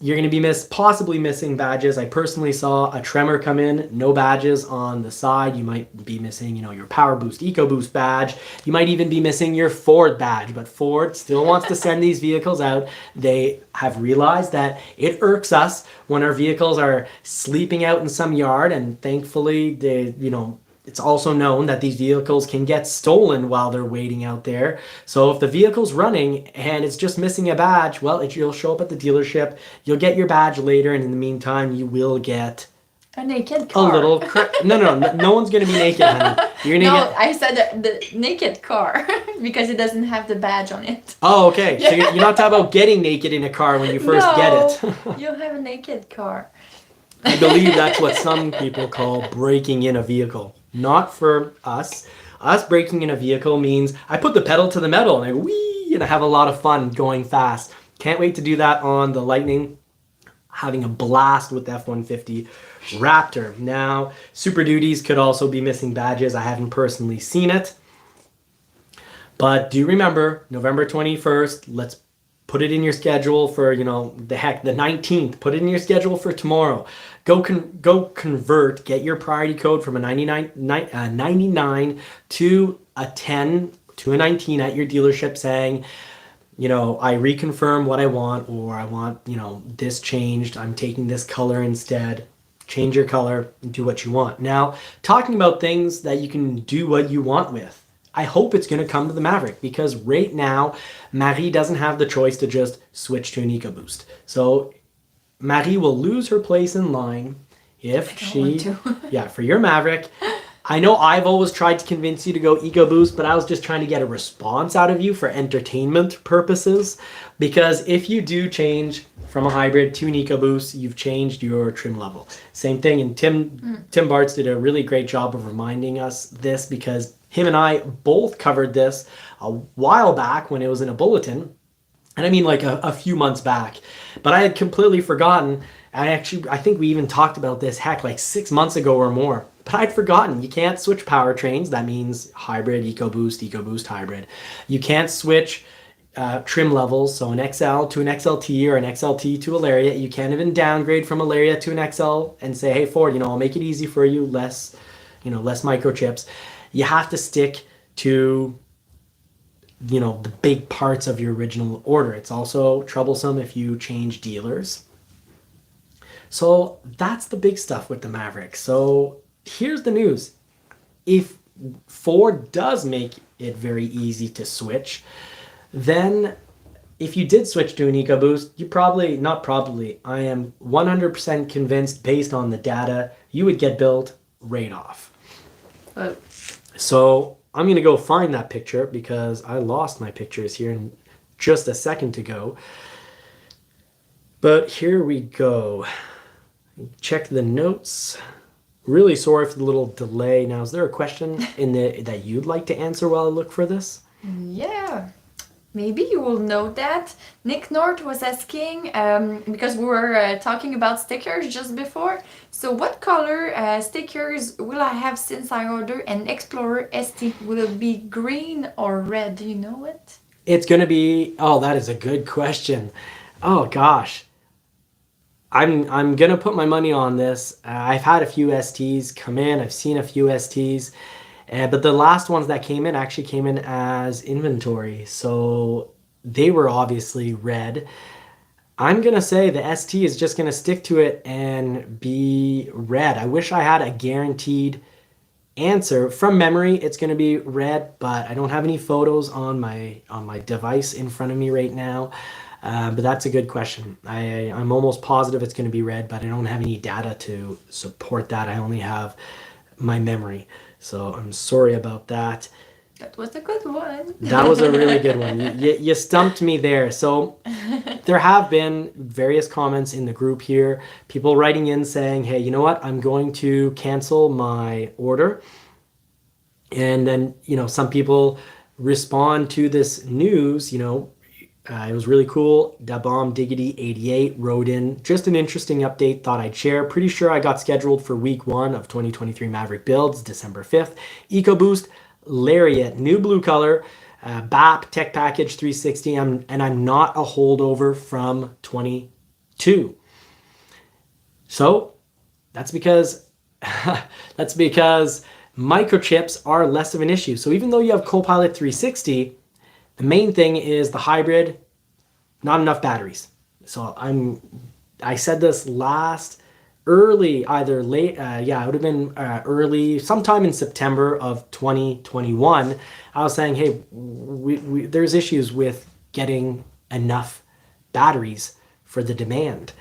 you're going to be possibly missing badges. I personally saw a Tremor come in, no badges on the side. You might be missing, your Power Boost, EcoBoost badge. You might even be missing your Ford badge, but Ford still wants to send these vehicles out. They have realized that it irks us when our vehicles are sleeping out in some yard, and thankfully they, it's also known that these vehicles can get stolen while they're waiting out there. So if the vehicle's running and it's just missing a badge, well, you'll show up at the dealership. You'll get your badge later, and in the meantime, you will get a naked car. A little... No one's going to be naked, honey. You're gonna get... I said the naked car because it doesn't have the badge on it. Oh, okay. So you're not talking about getting naked in a car when you first get it. You'll have a naked car. I believe that's what some people call breaking in a vehicle. Not for us. Us breaking in a vehicle means I put the pedal to the metal and I whee, and I have a lot of fun going fast. Can't wait to do that on the Lightning. Having a blast with the F-150 Raptor. Now, Super Duties could also be missing badges. I haven't personally seen it. But do remember, November 21st, let's put it in your schedule for, the 19th. Put it in your schedule for tomorrow. Go convert, get your priority code from a 99 to a 10 to a 19 at your dealership saying, I reconfirm what I want, or I want, this changed. I'm taking this color instead. Change your color and do what you want. Now, talking about things that you can do what you want with. I hope it's going to come to the Maverick, because right now, Marie doesn't have the choice to just switch to an EcoBoost. So Marie will lose her place in line if she... for your Maverick. I know I've always tried to convince you to go EcoBoost, but I was just trying to get a response out of you for entertainment purposes. Because if you do change from a hybrid to an EcoBoost, you've changed your trim level. Same thing, and Tim Bartz did a really great job of reminding us this, because him and I both covered this a while back when it was in a bulletin. And I mean like a few months back. But I had completely forgotten. I think we even talked about this, like 6 months ago or more. But I'd forgotten. You can't switch powertrains. That means hybrid, EcoBoost, hybrid. You can't switch trim levels. So an XL to an XLT or an XLT to a Lariat. You can't even downgrade from a Lariat to an XL and say, hey, Ford, I'll make it easy for you. Less microchips. You have to stick to the big parts of your original order. It's also troublesome if you change dealers. So that's the big stuff with the Maverick. So here's the news. If Ford does make it very easy to switch, then if you did switch to an EcoBoost, I am 100% convinced based on the data, you would get billed right off. So I'm going to go find that picture because I lost my pictures here in just a second ago. But here we go. Check the notes. Really sorry for the little delay. Now, is there a question that you'd like to answer while I look for this? Yeah. Maybe you will know that. Nick North was asking, because we were talking about stickers just before. So what color stickers will I have since I ordered an Explorer ST? Will it be green or red? Do you know it? It's going to be... Oh, that is a good question. Oh, gosh. I'm gonna put my money on this. I've had a few STs come in. I've seen a few STs, but the last ones that came in actually came in as inventory, so they were obviously red. I'm gonna say the ST is just gonna stick to it and be red. I wish I had a guaranteed answer. From memory, it's gonna be red, but I don't have any photos on my device in front of me right now. But that's a good question. I'm almost positive it's going to be red, but I don't have any data to support that. I only have my memory. So I'm sorry about that. That was a good one. That was a really good one. You stumped me there. So there have been various comments in the group here. People writing in saying, hey, you know what? I'm going to cancel my order. And then, some people respond to this news, it was really cool. Da Bomb Diggity 88 wrote in just an interesting update, thought I'd share. Pretty sure I got scheduled for week 1 of 2023 Maverick builds, December 5th. EcoBoost, Lariat, new blue color, BAP, Tech Package 360, and I'm not a holdover from 22. So that's because microchips are less of an issue. So even though you have Copilot 360, the main thing is the hybrid, not enough batteries. So I said this early, either late, it would have been early, sometime in September of 2021. I was saying, hey, there's issues with getting enough batteries for the demand.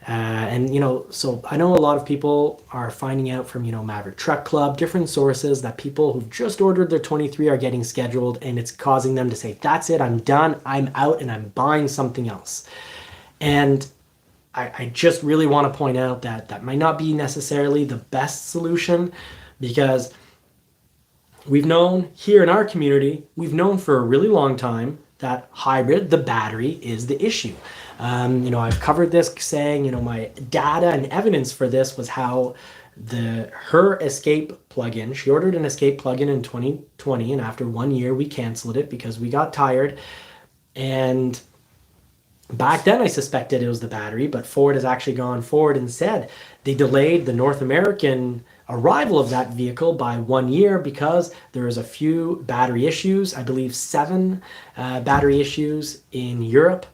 So I know a lot of people are finding out from, Maverick Truck Club, different sources, that people who've just ordered their 23 are getting scheduled, and it's causing them to say, that's it, I'm done, I'm out, and I'm buying something else. And I just really want to point out that that might not be necessarily the best solution, because we've known here in our community, we've known for a really long time that hybrid, the battery, is the issue. I've covered this saying, my data and evidence for this was how her Escape plugin, she ordered an Escape plugin in 2020, and after 1 year we canceled it because we got tired. And back then I suspected it was the battery, but Ford has actually gone forward and said they delayed the North American arrival of that vehicle by 1 year because there was a few battery issues. I believe 7 battery issues in Europe,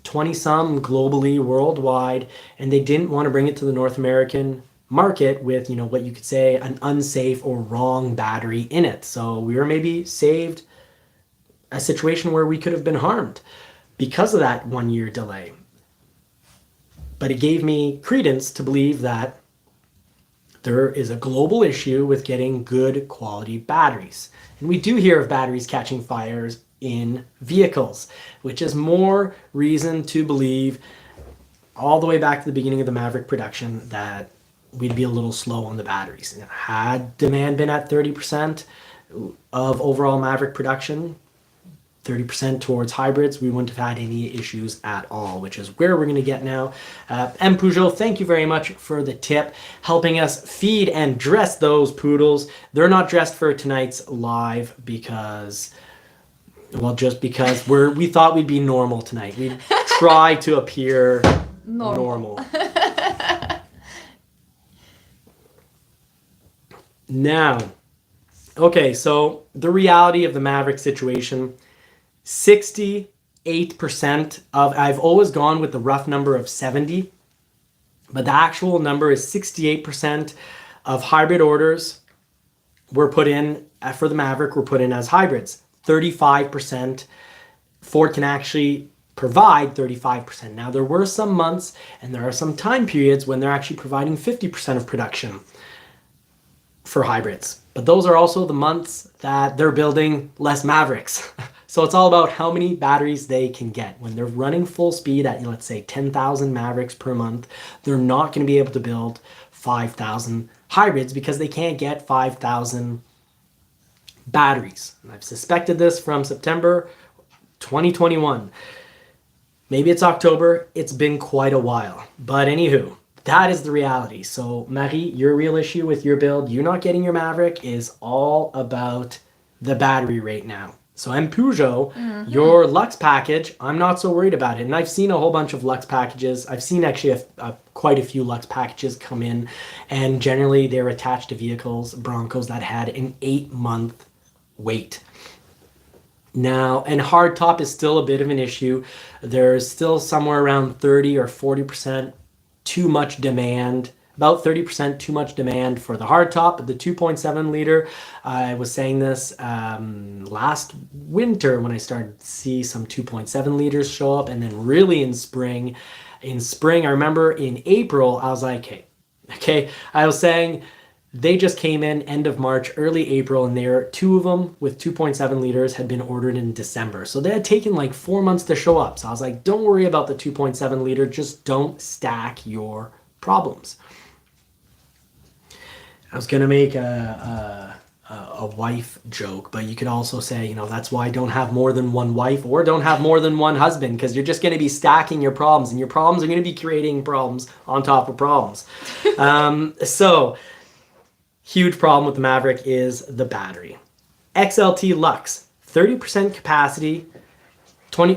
20 some globally, worldwide, and they didn't want to bring it to the North American market with, what you could say an unsafe or wrong battery in it. So we were maybe saved a situation where we could have been harmed because of that 1 year delay. But it gave me credence to believe that there is a global issue with getting good quality batteries. And we do hear of batteries catching fires in vehicles, which is more reason to believe, all the way back to the beginning of the Maverick production, that we'd be a little slow on the batteries. Had demand been at 30% of overall Maverick production, 30% towards hybrids, we wouldn't have had any issues at all, which is where we're going to get now. M. Peugeot, thank you very much for the tip, helping us feed and dress those poodles. They're not dressed for tonight's live because we thought we'd be normal tonight. We'd try to appear normal. Now, okay, so the reality of the Maverick situation, 68% of, I've always gone with the rough number of 70, but the actual number is 68% of hybrid orders were put in for the Maverick were put in as hybrids. 35%, Ford can actually provide 35%. Now, there were some months and there are some time periods when they're actually providing 50% of production for hybrids. But those are also the months that they're building less Mavericks. So it's all about how many batteries they can get. When they're running full speed at, let's say, 10,000 Mavericks per month, they're not going to be able to build 5,000 hybrids because they can't get 5,000 batteries. And I've suspected this from September 2021. Maybe it's October. It's been quite a while. But anywho, that is the reality. So Marie, your real issue with your build, you not getting your Maverick, is all about the battery right now. So in Peugeot, your Luxe package, I'm not so worried about it. And I've seen a whole bunch of Luxe packages. I've seen actually quite a few Luxe packages come in, and generally they're attached to vehicles, Broncos, that had an 8-month wait. Now, and hardtop is still a bit of an issue. There's still somewhere around 30 or 40% too much demand, about 30% too much demand for the hardtop, the 2.7 liter. I was saying this last winter when I started to see some 2.7 liters show up, and then really in spring. In spring, I remember in April, I was like, okay, I was saying, they just came in end of March, early April, and there 2 of them with 2.7 liters had been ordered in December. So they had taken like 4 months to show up. So I was like, don't worry about the 2.7 liter, just don't stack your problems. I was gonna make a wife joke, but you could also say, you know, that's why don't have more than one wife or don't have more than one husband, because you're just gonna be stacking your problems, and your problems are gonna be creating problems on top of problems. So huge problem with the Maverick is the battery. XLT Luxe, 30% capacity,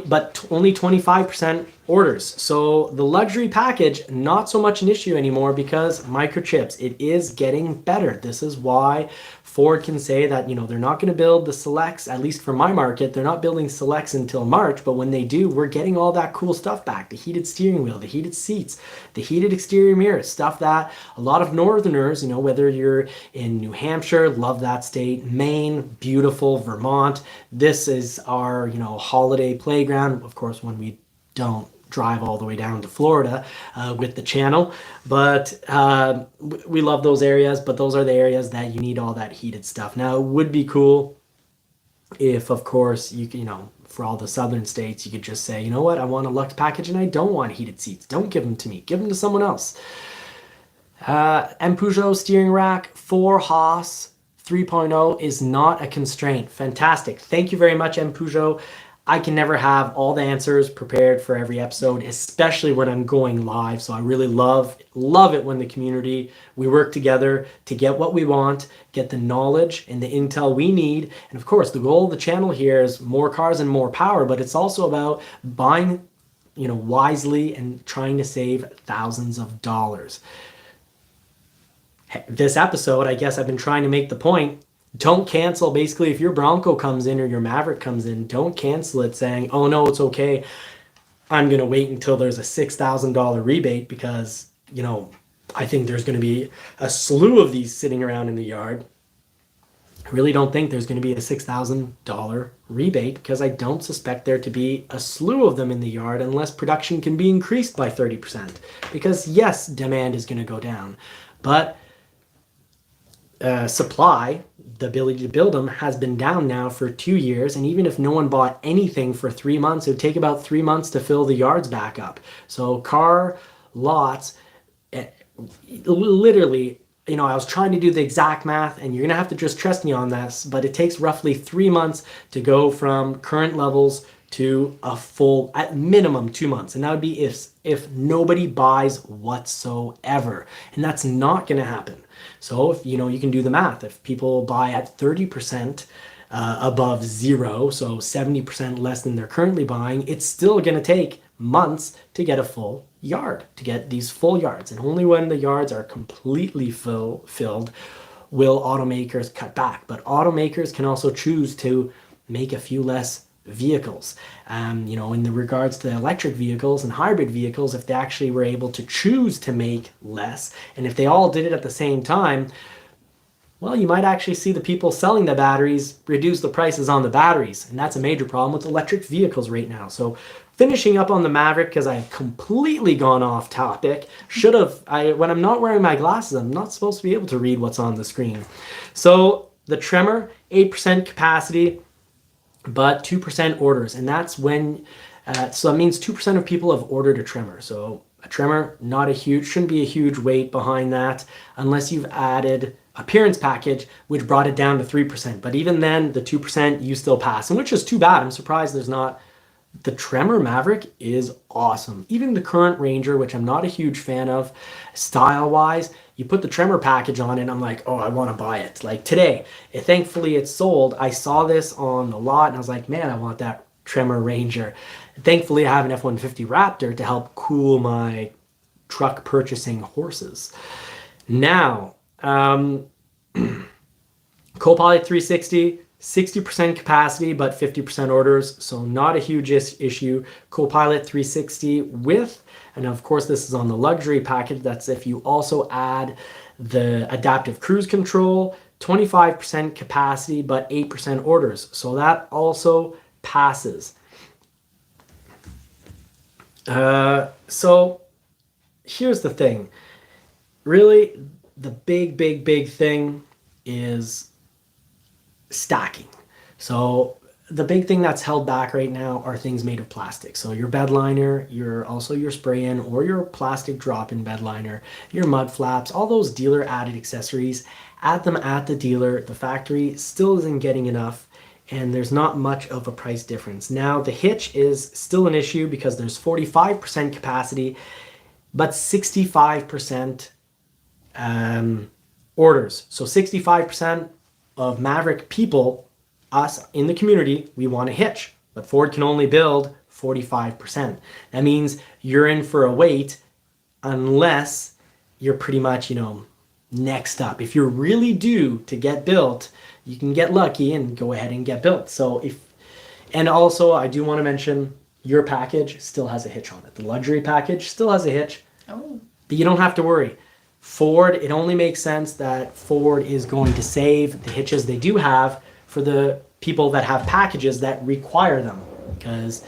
but only 25% orders. So the luxury package, not so much an issue anymore because microchips, it is getting better. This is why Ford can say that, you know, they're not going to build the Selects, at least for my market, they're not building Selects until March, but when they do, we're getting all that cool stuff back. The heated steering wheel, the heated seats, the heated exterior mirrors, stuff that a lot of Northerners, you know, whether you're in New Hampshire, love that state, Maine, beautiful, Vermont, this is our, you know, holiday playground, of course, when we don't drive all the way down to Florida with the channel, but we love those areas, but those are the areas that you need all that heated stuff. Now, it would be cool if, of course, you know, for all the southern states, you could just say, you know what, I want a Luxe package and I don't want heated seats. Don't give them to me. Give them to someone else. And Peugeot steering rack, 4 Haas 3.0 is not a constraint. Fantastic. Thank you very much, M. Peugeot. I can never have all the answers prepared for every episode, especially when I'm going live. So I really love it when the community, we work together to get what we want, get the knowledge and the intel we need. And of course, the goal of the channel here is more cars and more power, but it's also about buying, you know, wisely and trying to save thousands of dollars. This episode, I guess I've been trying to make the point, don't cancel. Basically, if your Bronco comes in or your Maverick comes in, don't cancel it saying, oh no, it's okay, I'm going to wait until there's a $6,000 rebate because, you know, I think there's going to be a slew of these sitting around in the yard. I really don't think there's going to be a $6,000 rebate because I don't suspect there to be a slew of them in the yard unless production can be increased by 30%. Because yes, demand is going to go down, but supply, the ability to build them, has been down now for 2 years, and even if no one bought anything for 3 months, it would take about 3 months to fill the yards back up. So car lots, literally, you know, I was trying to do the exact math, and you're gonna have to just trust me on this, but it takes roughly 3 months to go from current levels to a full, at minimum 2 months, and that would be if nobody buys whatsoever, and that's not gonna happen. So if, you know, you can do the math. If people buy at 30% above zero, so 70% less than they're currently buying, it's still going to take months to get a full yard, to get these full yards. And only when the yards are completely filled will automakers cut back. But automakers can also choose to make a few less vehicles. You know, in the regards to electric vehicles and hybrid vehicles, if they actually were able to choose to make less, and if they all did it at the same time, well, you might actually see the people selling the batteries reduce the prices on the batteries, and that's a major problem with electric vehicles right now. So finishing up on the Maverick, because I've completely gone off topic. When I'm not wearing my glasses, I'm not supposed to be able to read what's on the screen. So the Tremor, 8% capacity, but 2% orders, and that's when, so that means 2% of people have ordered a Tremor. So a Tremor, shouldn't be a huge weight behind that, unless you've added appearance package, which brought it down to 3%. But even then, the 2% you still pass, and which is too bad. I'm surprised there's not. The Tremor Maverick is awesome. Even the current Ranger, which I'm not a huge fan of, style-wise, you put the tremor package on it, and I'm like, oh, I want to buy it. Like today, thankfully it's sold. I saw this on the lot and I was like, man, I want that Tremor Ranger. Thankfully, I have an F-150 Raptor to help cool my truck purchasing horses. Now, Copilot 360, 60% capacity, but 50% orders, so not a huge issue. Copilot 360 with, and of course this is on the luxury package, that's if you also add the adaptive cruise control, 25% capacity, but 8% orders. So that also passes. So here's the thing. Really, the big thing is stacking. So the big thing that's held back right now are things made of plastic. So your bed liner, your spray-in or your plastic drop-in bed liner, your mud flaps, all those dealer added accessories, add them at the dealer. The factory still isn't getting enough, and there's not much of a price difference. Now the hitch is still an issue because there's 45% capacity, but 65% orders. So 65% of Maverick people, us in the community, we want a hitch, but Ford can only build 45%. That means you're in for a wait unless you're pretty much, next up. If you're really due to get built, you can get lucky and go ahead and get built. And also I do want to mention your package still has a hitch on it. The luxury package still has a hitch. Oh. But you don't have to worry. Ford, it only makes sense that Ford is going to save the hitches they do have for the people that have packages that require them. Because,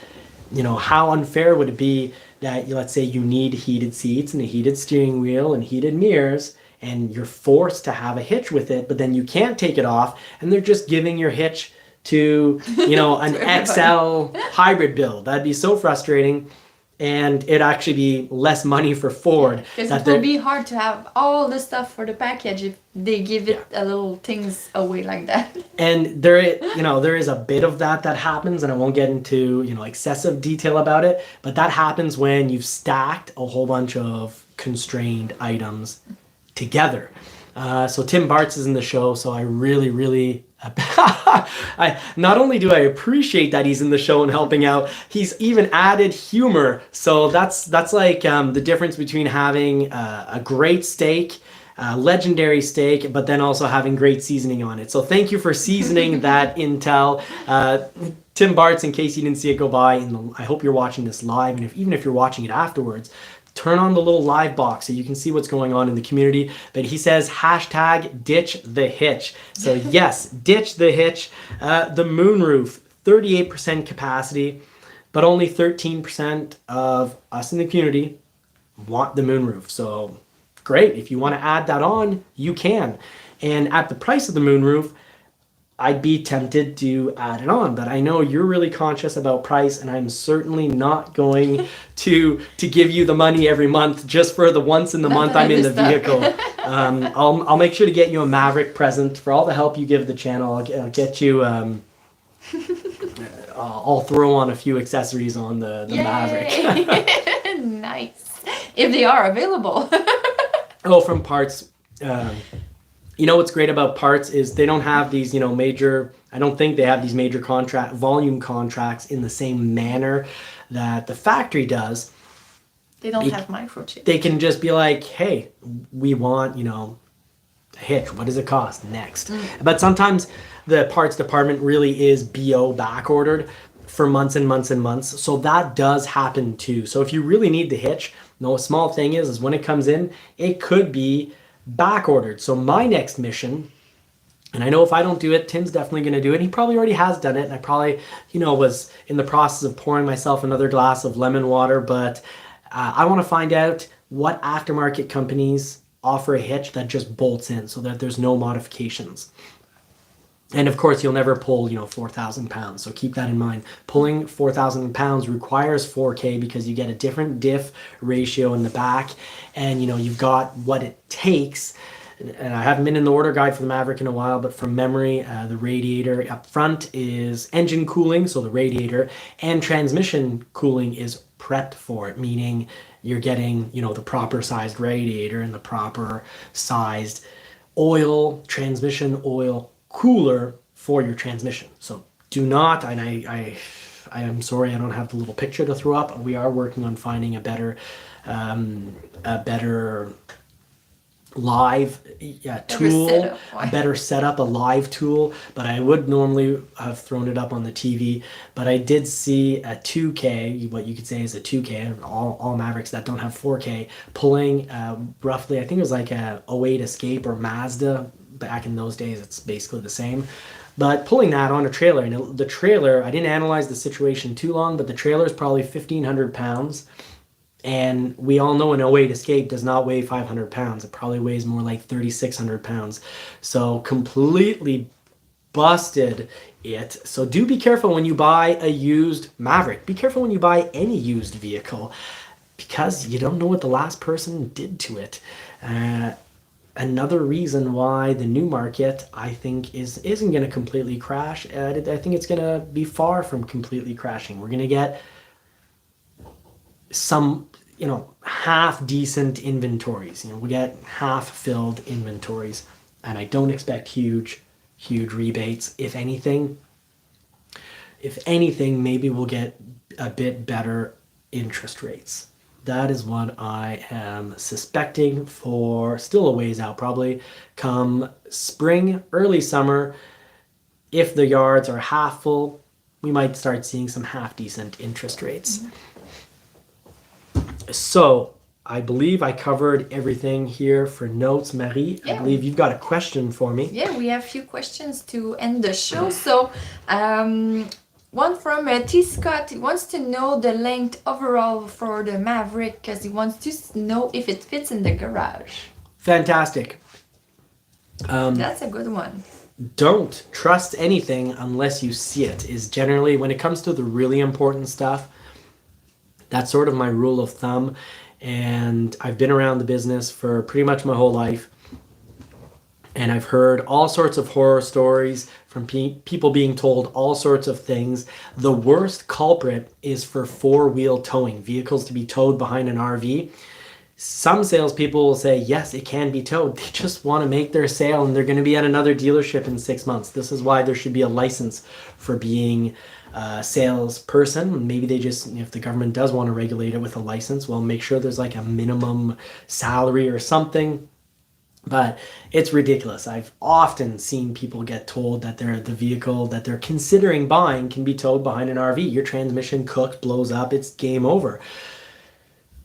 how unfair would it be that, let's say you need heated seats and a heated steering wheel and heated mirrors, and you're forced to have a hitch with it, but then you can't take it off, and they're just giving your hitch to, an XL hybrid build. That'd be so frustrating. And it'd actually be less money for Ford. Because it would be hard to have all the stuff for the package if they give it a little things away like that. And there is a bit of that happens, and I won't get into, excessive detail about it, but that happens when you've stacked a whole bunch of constrained items together. So Tim Bartz is in the show, so I really not only do I appreciate that he's in the show and helping out, he's even added humor. So that's like the difference between having a great steak, legendary steak, but then also having great seasoning on it. So thank you for seasoning that intel. Tim Bartz, in case you didn't see it go by, I hope you're watching this live, and even if you're watching it afterwards, turn on the little live box so you can see what's going on in the community. But he says, #ditch the hitch. So yes, ditch the hitch. The moonroof, 38% capacity, but only 13% of us in the community want the moonroof. So great, if you want to add that on, you can. And at the price of the moonroof, I'd be tempted to add it on, but I know you're really conscious about price, and I'm certainly not going to give you the money every month just for the once in the month I'm in the vehicle. I'll make sure to get you a Maverick present for all the help you give the channel. I'll get you. I'll throw on a few accessories on the Maverick. Nice, if they are available. From Parts. What's great about Parts is they don't have these, major, I don't think they have these major volume contracts in the same manner that the factory does. They don't have microchips. They can just be like, hey, we want, a hitch. What does it cost? Next. But sometimes the parts department really is BO back ordered for months and months and months. So that does happen too. So if you really need the hitch, a small thing is when it comes in, it could be back ordered. So my next mission, and I know if I don't do it, Tim's definitely going to do it. He probably already has done it, and I probably, was in the process of pouring myself another glass of lemon water, but I want to find out what aftermarket companies offer a hitch that just bolts in so that there's no modifications. And of course, you'll never pull, 4,000 pounds. So keep that in mind. Pulling 4,000 pounds requires 4K because you get a different diff ratio in the back. And, you've got what it takes. And I haven't been in the order guide for the Maverick in a while, but from memory, the radiator up front is engine cooling, so the radiator, and transmission cooling is prepped for it, meaning you're getting, you know, the proper sized radiator and the proper sized oil, transmission oil cooler for your transmission. So do not, and I am sorry I don't have the little picture to throw up. We are working on finding a better live tool, a better setup, a live tool, but I would normally have thrown it up on the TV. But I did see a 2K, what you could say is a 2K, all Mavericks that don't have 4K, pulling roughly, I think it was like a 08 Escape or Mazda. Back in those days, it's basically the same. But pulling that on a trailer, and the trailer, I didn't analyze the situation too long, but the trailer is probably 1,500 pounds. And we all know an 08 Escape does not weigh 500 pounds. It probably weighs more like 3,600 pounds. So completely busted it. So do be careful when you buy a used Maverick. Be careful when you buy any used vehicle, because you don't know what the last person did to it. Another reason why the new market, I think, isn't going to completely crash. I think it's going to be far from completely crashing. We're going to get some, you know, half decent inventories. You know, we get half filled inventories, and I don't expect huge rebates. If anything, maybe we'll get a bit better interest rates. That is what I am suspecting for still a ways out, probably come spring, early summer. If the yards are half full, we might start seeing some half decent interest rates. So I believe I covered everything here for notes. Marie, I believe you've got a question for me. Yeah, we have a few questions to end the show. So one from T. Scott, he wants to know the length overall for the Maverick because he wants to know if it fits in the garage. Fantastic. That's a good one. Don't trust anything unless you see it, is generally, when it comes to the really important stuff, that's sort of my rule of thumb. And I've been around the business for pretty much my whole life. And I've heard all sorts of horror stories from people being told all sorts of things. The worst culprit is for four-wheel towing, vehicles to be towed behind an RV. Some salespeople will say, yes, it can be towed. They just want to make their sale, and they're going to be at another dealership in 6 months. This is why there should be a license for being a salesperson. Maybe they just, if the government does want to regulate it with a license, well, make sure there's like a minimum salary or something. But it's ridiculous. I've often seen people get told that the vehicle that they're considering buying can be towed behind an RV. Your transmission cooked, blows up, it's game over.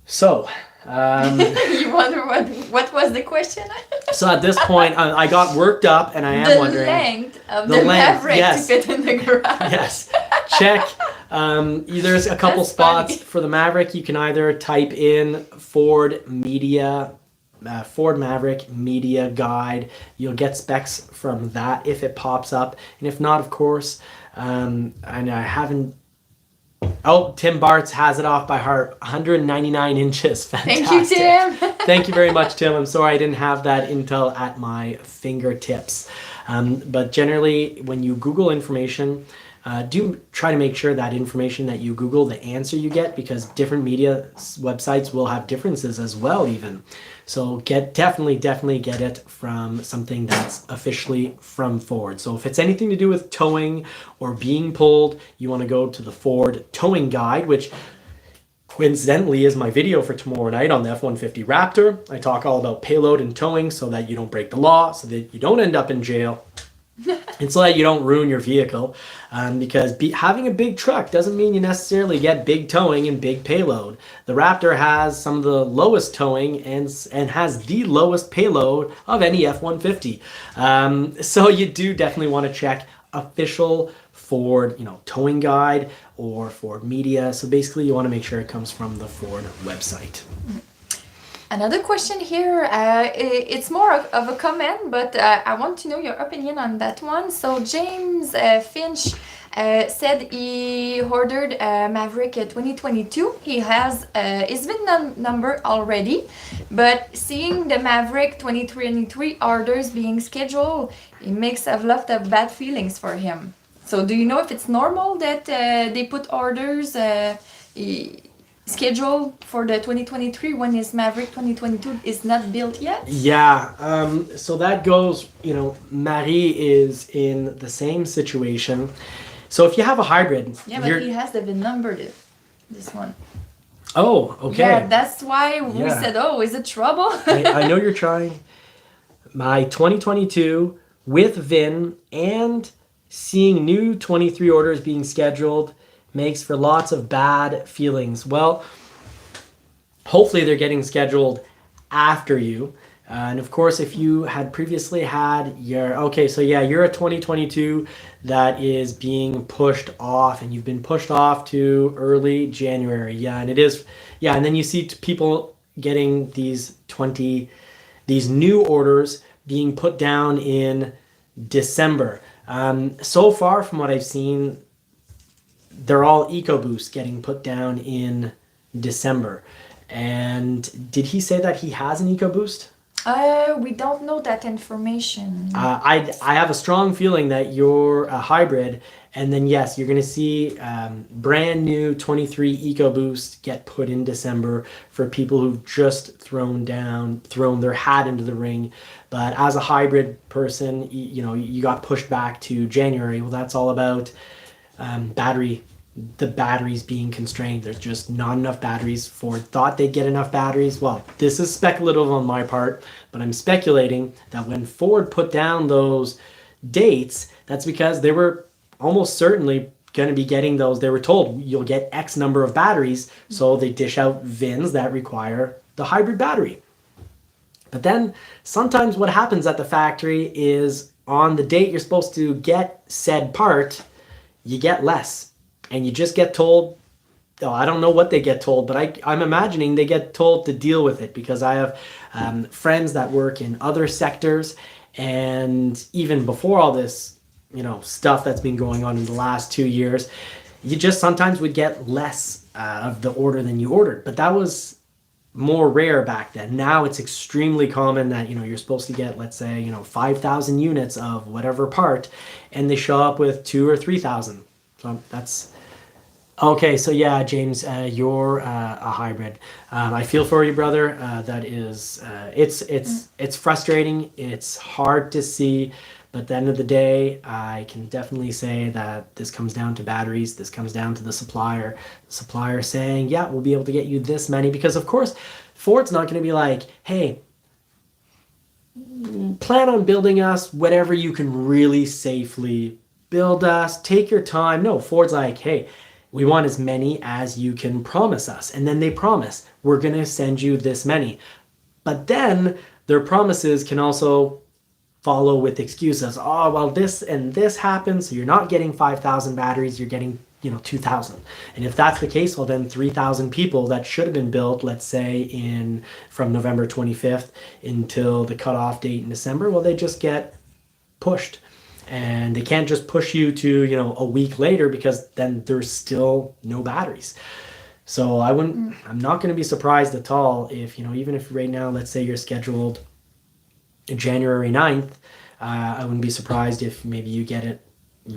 So, you wonder what was the question? So at this point, I got worked up, and I am wondering the length of the Maverick to fit in the garage. Yes, check. There's a couple spots for the Maverick. You can either type in Ford Maverick Media Guide. You'll get specs from that if it pops up, and if not, of course, and I haven't. Oh, Tim Bartz has it off by heart. 199 inches. Fantastic. Thank you, Tim. Thank you very much, Tim. I'm sorry I didn't have that intel at my fingertips. But generally, when you Google information, do try to make sure that information that you Google, the answer you get, because different media websites will have differences as well even. So definitely get it from something that's officially from Ford. So if it's anything to do with towing or being pulled, you want to go to the Ford Towing Guide, which coincidentally is my video for tomorrow night on the F-150 Raptor. I talk all about payload and towing so that you don't break the law, so that you don't end up in jail. And so that you don't ruin your vehicle, because having a big truck doesn't mean you necessarily get big towing and big payload. The Raptor has some of the lowest towing and has the lowest payload of any F-150. So you do definitely want to check official Ford, towing guide or Ford media. So basically you want to make sure it comes from the Ford website. Another question here, it's more of a comment, but I want to know your opinion on that one. So James Finch said he ordered a Maverick 2022. He has his VIN number already, but seeing the Maverick 2023 orders being scheduled, it makes a lot of bad feelings for him. So do you know if it's normal that they put orders schedule for the 2023 when is Maverick 2022 is not built yet? Yeah, so that goes, Marie is in the same situation. So if you have a hybrid... Yeah, but he has the VIN number, this one. Oh, okay. Yeah, that's why we said, oh, is it trouble? I know you're trying. My 2022 with VIN and seeing new 23 orders being scheduled makes for lots of bad feelings. Well, hopefully they're getting scheduled after you. And of course, if you had previously had your, okay, so yeah, you're a 2022 that is being pushed off and you've been pushed off to early January. Yeah, and it is, yeah, and then you see people getting these new orders being put down in December. So far from what I've seen, they're all EcoBoost getting put down in December. And did he say that he has an EcoBoost? We don't know that information. I have a strong feeling that you're a hybrid, and then yes, you're going to see brand new 23 EcoBoost get put in December for people who've just thrown their hat into the ring. But as a hybrid person, you got pushed back to January. Well, that's all about the batteries being constrained. There's just not enough batteries. Ford thought they'd get enough batteries. Well, this is speculative on my part, but I'm speculating that when Ford put down those dates, that's because they were almost certainly going to be getting those. They were told you'll get X number of batteries, so they dish out VINs that require the hybrid battery. But then sometimes what happens at the factory is on the date you're supposed to get said part, you get less. And you just get told, I don't know what they get told, but I'm imagining they get told to deal with it, because I have friends that work in other sectors, and even before all this, stuff that's been going on in the last 2 years, you just sometimes would get less of the order than you ordered. But that was more rare back then. Now it's extremely common that, you're supposed to get, let's say, 5,000 units of whatever part, and they show up with 2,000 or 3,000. So that's... Okay, so yeah, James, you're a hybrid. I feel for you, brother. That is, it's frustrating. It's hard to see, but at the end of the day, I can definitely say that this comes down to batteries. This comes down to the supplier. The supplier saying, yeah, we'll be able to get you this many, because of course, Ford's not going to be like, hey, plan on building us whatever you can really safely build us. Take your time. No, Ford's like, hey, we want as many as you can promise us. And then they promise, we're going to send you this many. But then their promises can also follow with excuses. Oh, well, this and this happened, so you're not getting 5,000 batteries, you're getting 2,000. And if that's the case, well, then 3,000 people that should have been built, let's say from November 25th until the cutoff date in December, well, they just get pushed. And they can't just push you to, a week later, because then there's still no batteries. So I'm not going to be surprised at all if, even if right now, let's say you're scheduled January 9th, I wouldn't be surprised if maybe you get it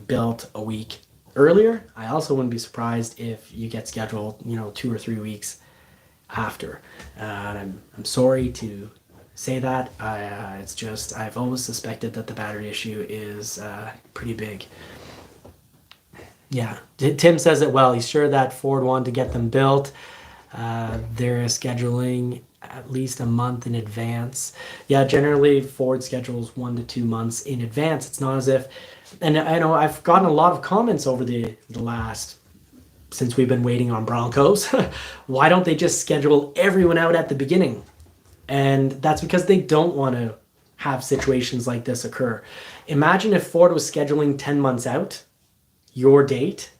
built a week earlier. I also wouldn't be surprised if you get scheduled, 2 or 3 weeks after. And I'm sorry to say that. It's just, I've always suspected that the battery issue is pretty big. Yeah, Tim says it well. He's sure that Ford wanted to get them built. They're scheduling at least a month in advance. Yeah, generally Ford schedules 1 to 2 months in advance. It's not as if, and I know I've gotten a lot of comments over the last, since we've been waiting on Broncos. Why don't they just schedule everyone out at the beginning? And that's because they don't want to have situations like this occur. Imagine if Ford was scheduling 10 months out, your date,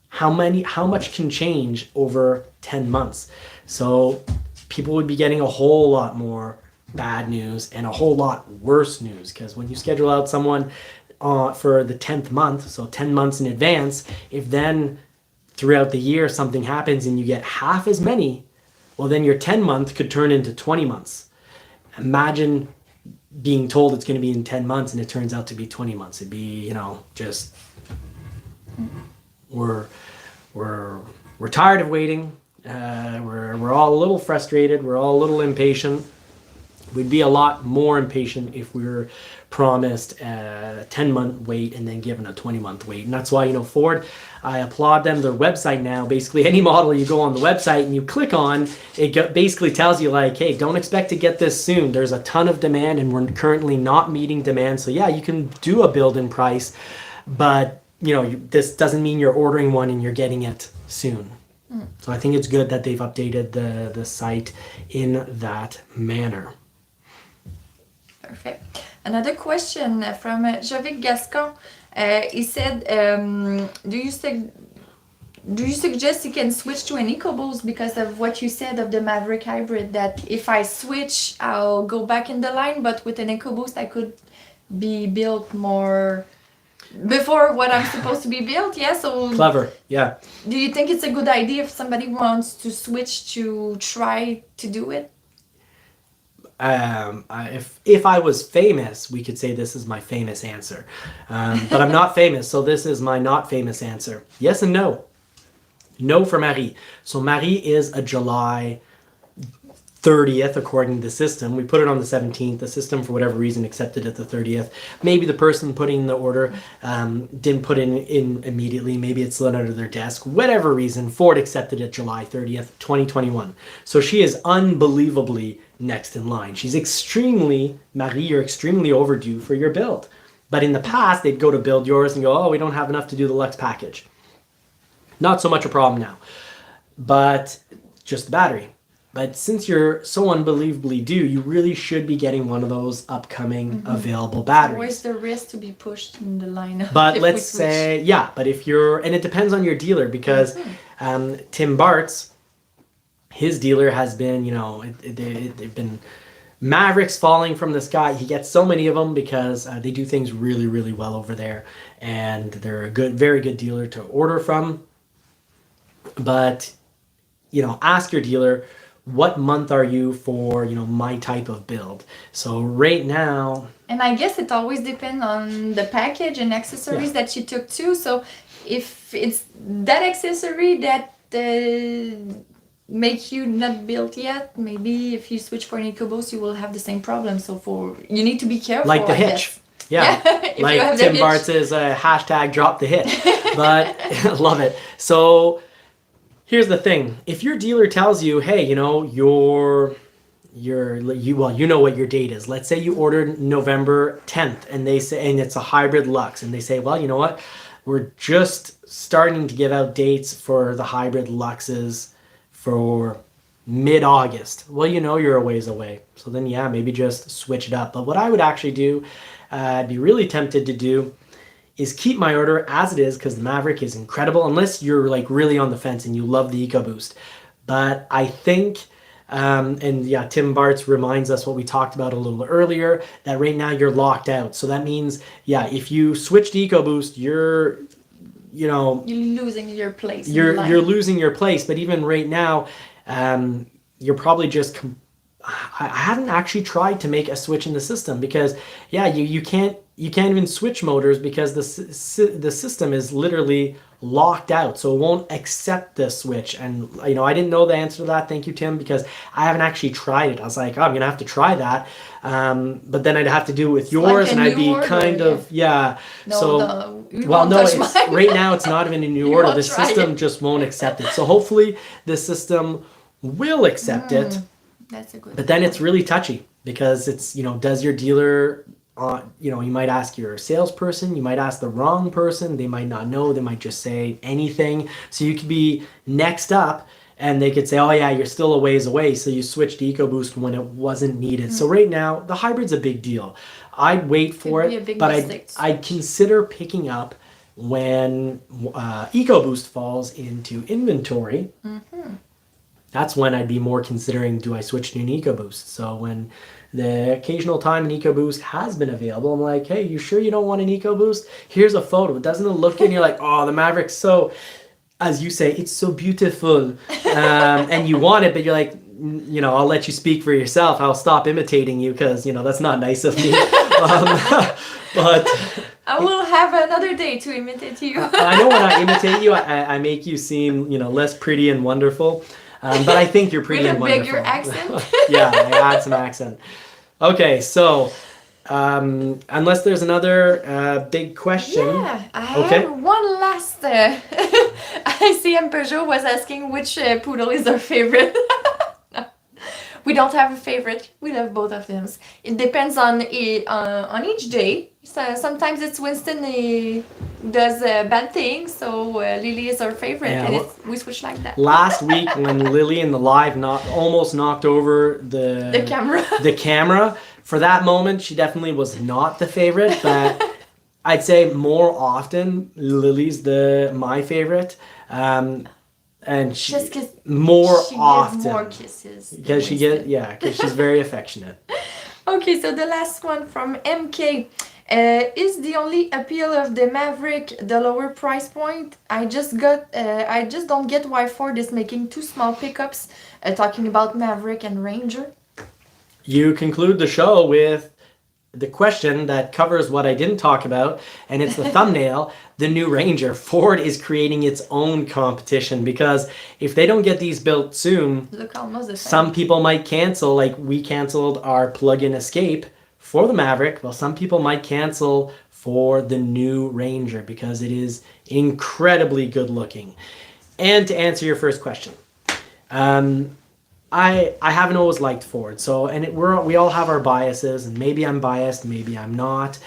how much can change over 10 months? So people would be getting a whole lot more bad news and a whole lot worse news, because when you schedule out someone for the 10th month, so 10 months in advance, if then throughout the year something happens and you get half as many, well, then your 10 month could turn into 20 months. Imagine being told it's going to be in 10 months and it turns out to be 20 months. It'd be, just, we're tired of waiting. We're all a little frustrated. We're all a little impatient. We'd be a lot more impatient if we were promised a 10-month wait and then given a 20-month wait. And that's why, Ford, I applaud them. Their website now, basically any model you go on the website and you click on, basically tells you like, hey, don't expect to get this soon. There's a ton of demand and we're currently not meeting demand. So yeah, you can do a build-in price, but this doesn't mean you're ordering one and you're getting it soon. So I think it's good that they've updated the site in that manner. Perfect. Another question from Jovic Gascon. He said, do you suggest you can switch to an EcoBoost because of what you said of the Maverick Hybrid, that if I switch, I'll go back in the line, but with an EcoBoost, I could be built more before what I'm supposed to be built? Yeah, so... Clever, yeah. Do you think it's a good idea if somebody wants to switch to try to do it? If I was famous, we could say this is my famous answer. But I'm not famous, so this is my not famous answer. Yes and no. No for Marie. So Marie is a July 30th, according to the system. We put it on the 17th. The system, for whatever reason, accepted it the 30th. Maybe the person putting the order didn't put it in immediately. Maybe it slid under their desk. Whatever reason, Ford accepted it July 30th, 2021. So she is unbelievably next in line. She's Marie, you're extremely overdue for your build. But in the past, they'd go to build yours and go, oh, we don't have enough to do the Luxe package. Not so much a problem now. But just the battery. But since you're so unbelievably due, you really should be getting one of those upcoming available batteries. Where's the risk to be pushed in the lineup? But let's say, but if you're, and it depends on your dealer, because Tim Bart's, his dealer has been, they've been Mavericks falling from the sky. He gets so many of them because they do things really, really well over there. And they're a very good dealer to order from. But, ask your dealer, what month are you for, my type of build? So right now... And I guess it always depends on the package and accessories that you took too. So if it's that accessory that make you not built yet, maybe if you switch for an EcoBoost, you will have the same problem. So you need to be careful. Like the hitch. Yeah. Like Tim Bart says, hashtag drop the hitch. But love it. So... here's the thing. If your dealer tells you, hey, you know what your date is. Let's say you ordered November 10th and they say, and it's a hybrid Luxe, and they say, well, you know what? We're just starting to give out dates for the hybrid Luxes for mid-August. Well, you're a ways away. So then, maybe just switch it up. But what I would actually do, I'd be really tempted to do, is keep my order as it is, because the Maverick is incredible, unless you're like really on the fence and you love the EcoBoost. But I think, Tim Bart's reminds us what we talked about a little earlier, that right now you're locked out. So that means, if you switch to EcoBoost, you're losing your place. You're losing your place. But even right now, you're probably just... I haven't actually tried to make a switch in the system because, you can't even switch motors because the system is literally locked out, so it won't accept the switch. And I didn't know the answer to that. Thank you, Tim, because I haven't actually tried it. I was like, I'm gonna have to try that, but then I'd have to do it with yours, like, and I'd be right now it's not even a new order. The system just won't accept it. So hopefully the system will accept it. That's a good. But then it's really touchy because it's, does your dealer, you might ask your salesperson, you might ask the wrong person, they might not know, they might just say anything. So you could be next up and they could say, oh yeah, you're still a ways away. So you switch to EcoBoost when it wasn't needed. So right now, the hybrid's a big deal. I'd wait for it, but I'd consider picking up when EcoBoost falls into inventory. That's when I'd be more considering, do I switch to an EcoBoost? So when the occasional time an EcoBoost has been available, I'm like, hey, you sure you don't want an EcoBoost? Here's a photo. Doesn't it look good? And you're like, oh, the Maverick's so, as you say, it's so beautiful. And you want it, but you're like, I'll let you speak for yourself. I'll stop imitating you because, that's not nice of me. But... I will have another day to imitate you. I know when I imitate you, I make you seem, less pretty and wonderful. But I think you're pretty with a wonderful. bigger accent. Yeah, I add some accent. Okay, so unless there's another big question. Yeah, I have one last. I see Peugeot was asking which poodle is our favorite. We don't have a favorite. We love both of them. It depends on each day. So sometimes it's Winston does bad things, so Lily is our favorite, and we switch like that. Last week when Lily in the live almost knocked over the camera, for that moment she definitely was not the favorite, but I'd say more often Lily's my favorite. And just because more she often, gives more kisses because because she's very affectionate. Okay, so the last one from MK. Is the only appeal of the Maverick the lower price point? I just don't get why Ford is making two small pickups, talking about Maverick and Ranger. You conclude the show with the question that covers what I didn't talk about, and it's the thumbnail. The new Ranger. Ford is creating its own competition, because if they don't get these built soon, look almost the same. Some people might cancel, like we canceled our plug-in Escape for the Maverick. Well, some people might cancel for the new Ranger because it is incredibly good looking. And to answer your first question, I haven't always liked Ford. So, we all have our biases, and maybe I'm biased, maybe I'm not.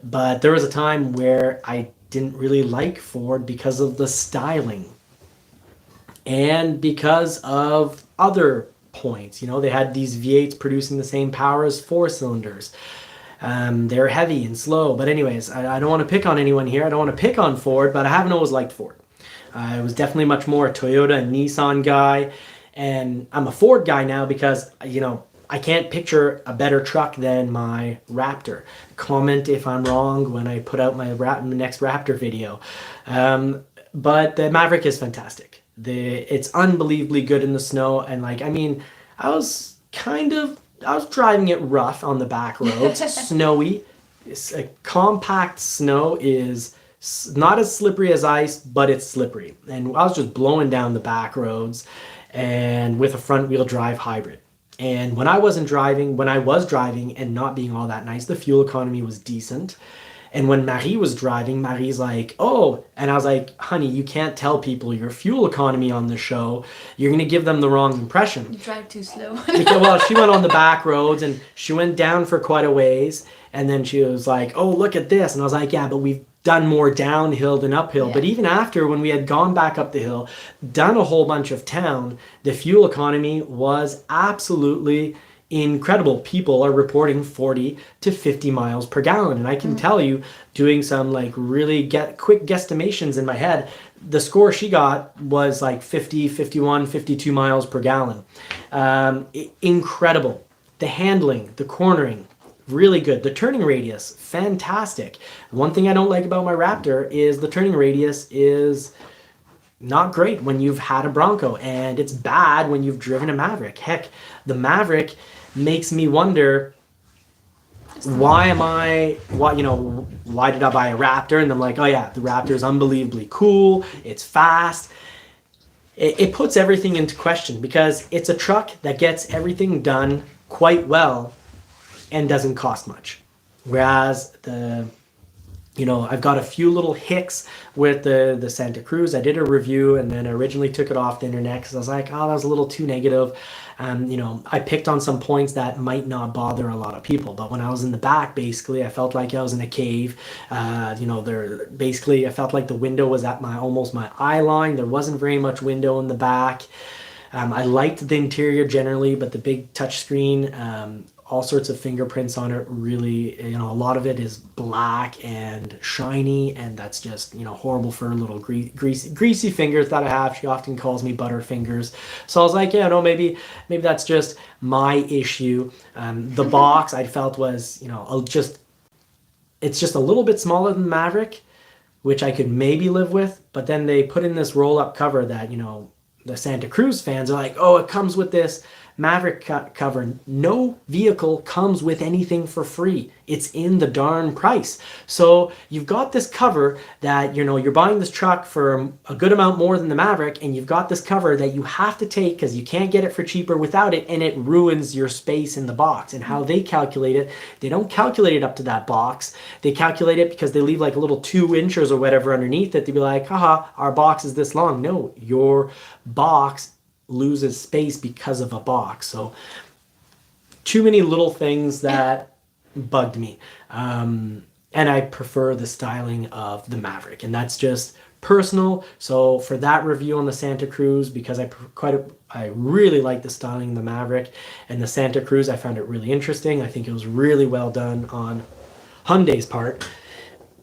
But there was a time where I didn't really like Ford because of the styling and because of other points. You know, they had these V8s producing the same power as 4-cylinders. They're heavy and slow. But anyways, I don't want to pick on anyone here. I don't want to pick on Ford, but I haven't always liked Ford. I was definitely much more a Toyota and Nissan guy. And I'm a Ford guy now because, you know, I can't picture a better truck than my Raptor. Comment if I'm wrong when I put out my next Raptor video. But the Maverick is fantastic. It's unbelievably good in the snow. And I was driving it rough on the back roads, snowy. Compact snow is not as slippery as ice, but it's slippery. And I was just blowing down the back roads, and with a front wheel drive hybrid. And when I was driving and not being all that nice, the fuel economy was decent. And when Marie was driving, Marie's like, oh, and I was like, honey, you can't tell people your fuel economy on the show. You're going to give them the wrong impression. You drive too slow. Well, she went on the back roads and she went down for quite a ways. And then she was like, oh, look at this. And I was like, yeah, but we've done more downhill than uphill. Yeah. But even after, when we had gone back up the hill, done a whole bunch of town, the fuel economy was absolutely incredible. People are reporting 40 to 50 miles per gallon. And I can tell you, doing some really quick guesstimations in my head, the score she got was 50, 51, 52 miles per gallon. Incredible. The handling, the cornering, really good. The turning radius, fantastic. One thing I don't like about my Raptor is the turning radius is not great when you've had a Bronco, and it's bad when you've driven a Maverick. Heck, the Maverick makes me wonder, why did I buy a Raptor? And I'm like, oh yeah, the Raptor is unbelievably cool. It's fast. It puts everything into question, because it's a truck that gets everything done quite well and doesn't cost much. Whereas I've got a few little hicks with the Santa Cruz. I did a review and then originally took it off the internet because I was like, oh, that was a little too negative. I picked on some points that might not bother a lot of people. But when I was in the back, basically, I felt like I was in a cave. I felt like the window was at almost my eye line. There wasn't very much window in the back. I liked the interior generally, but the big touchscreen, all sorts of fingerprints on it, really, a lot of it is black and shiny, and that's just, horrible for little greasy fingers that I have. She often calls me butter fingers. So I was like, maybe that's just my issue. The box I felt was, it's just a little bit smaller than Maverick, which I could maybe live with, but then they put in this roll-up cover that, the Santa Cruz fans are like, oh, it comes with this Maverick cover, no vehicle comes with anything for free. It's in the darn price. So you've got this cover that, you know, you're buying this truck for a good amount more than the Maverick, and you've got this cover that you have to take because you can't get it for cheaper without it, and it ruins your space in the box. And how they calculate it, they don't calculate it up to that box. They calculate it because they leave like a little 2 inches or whatever underneath it to be like, haha, our box is this long. No, your box loses space because of a box. So too many little things that bugged me. And I prefer the styling of the Maverick, and that's just personal. So for that review on the Santa Cruz, because I really like the styling of the Maverick, and the Santa Cruz, I found it really interesting. I think it was really well done on Hyundai's part,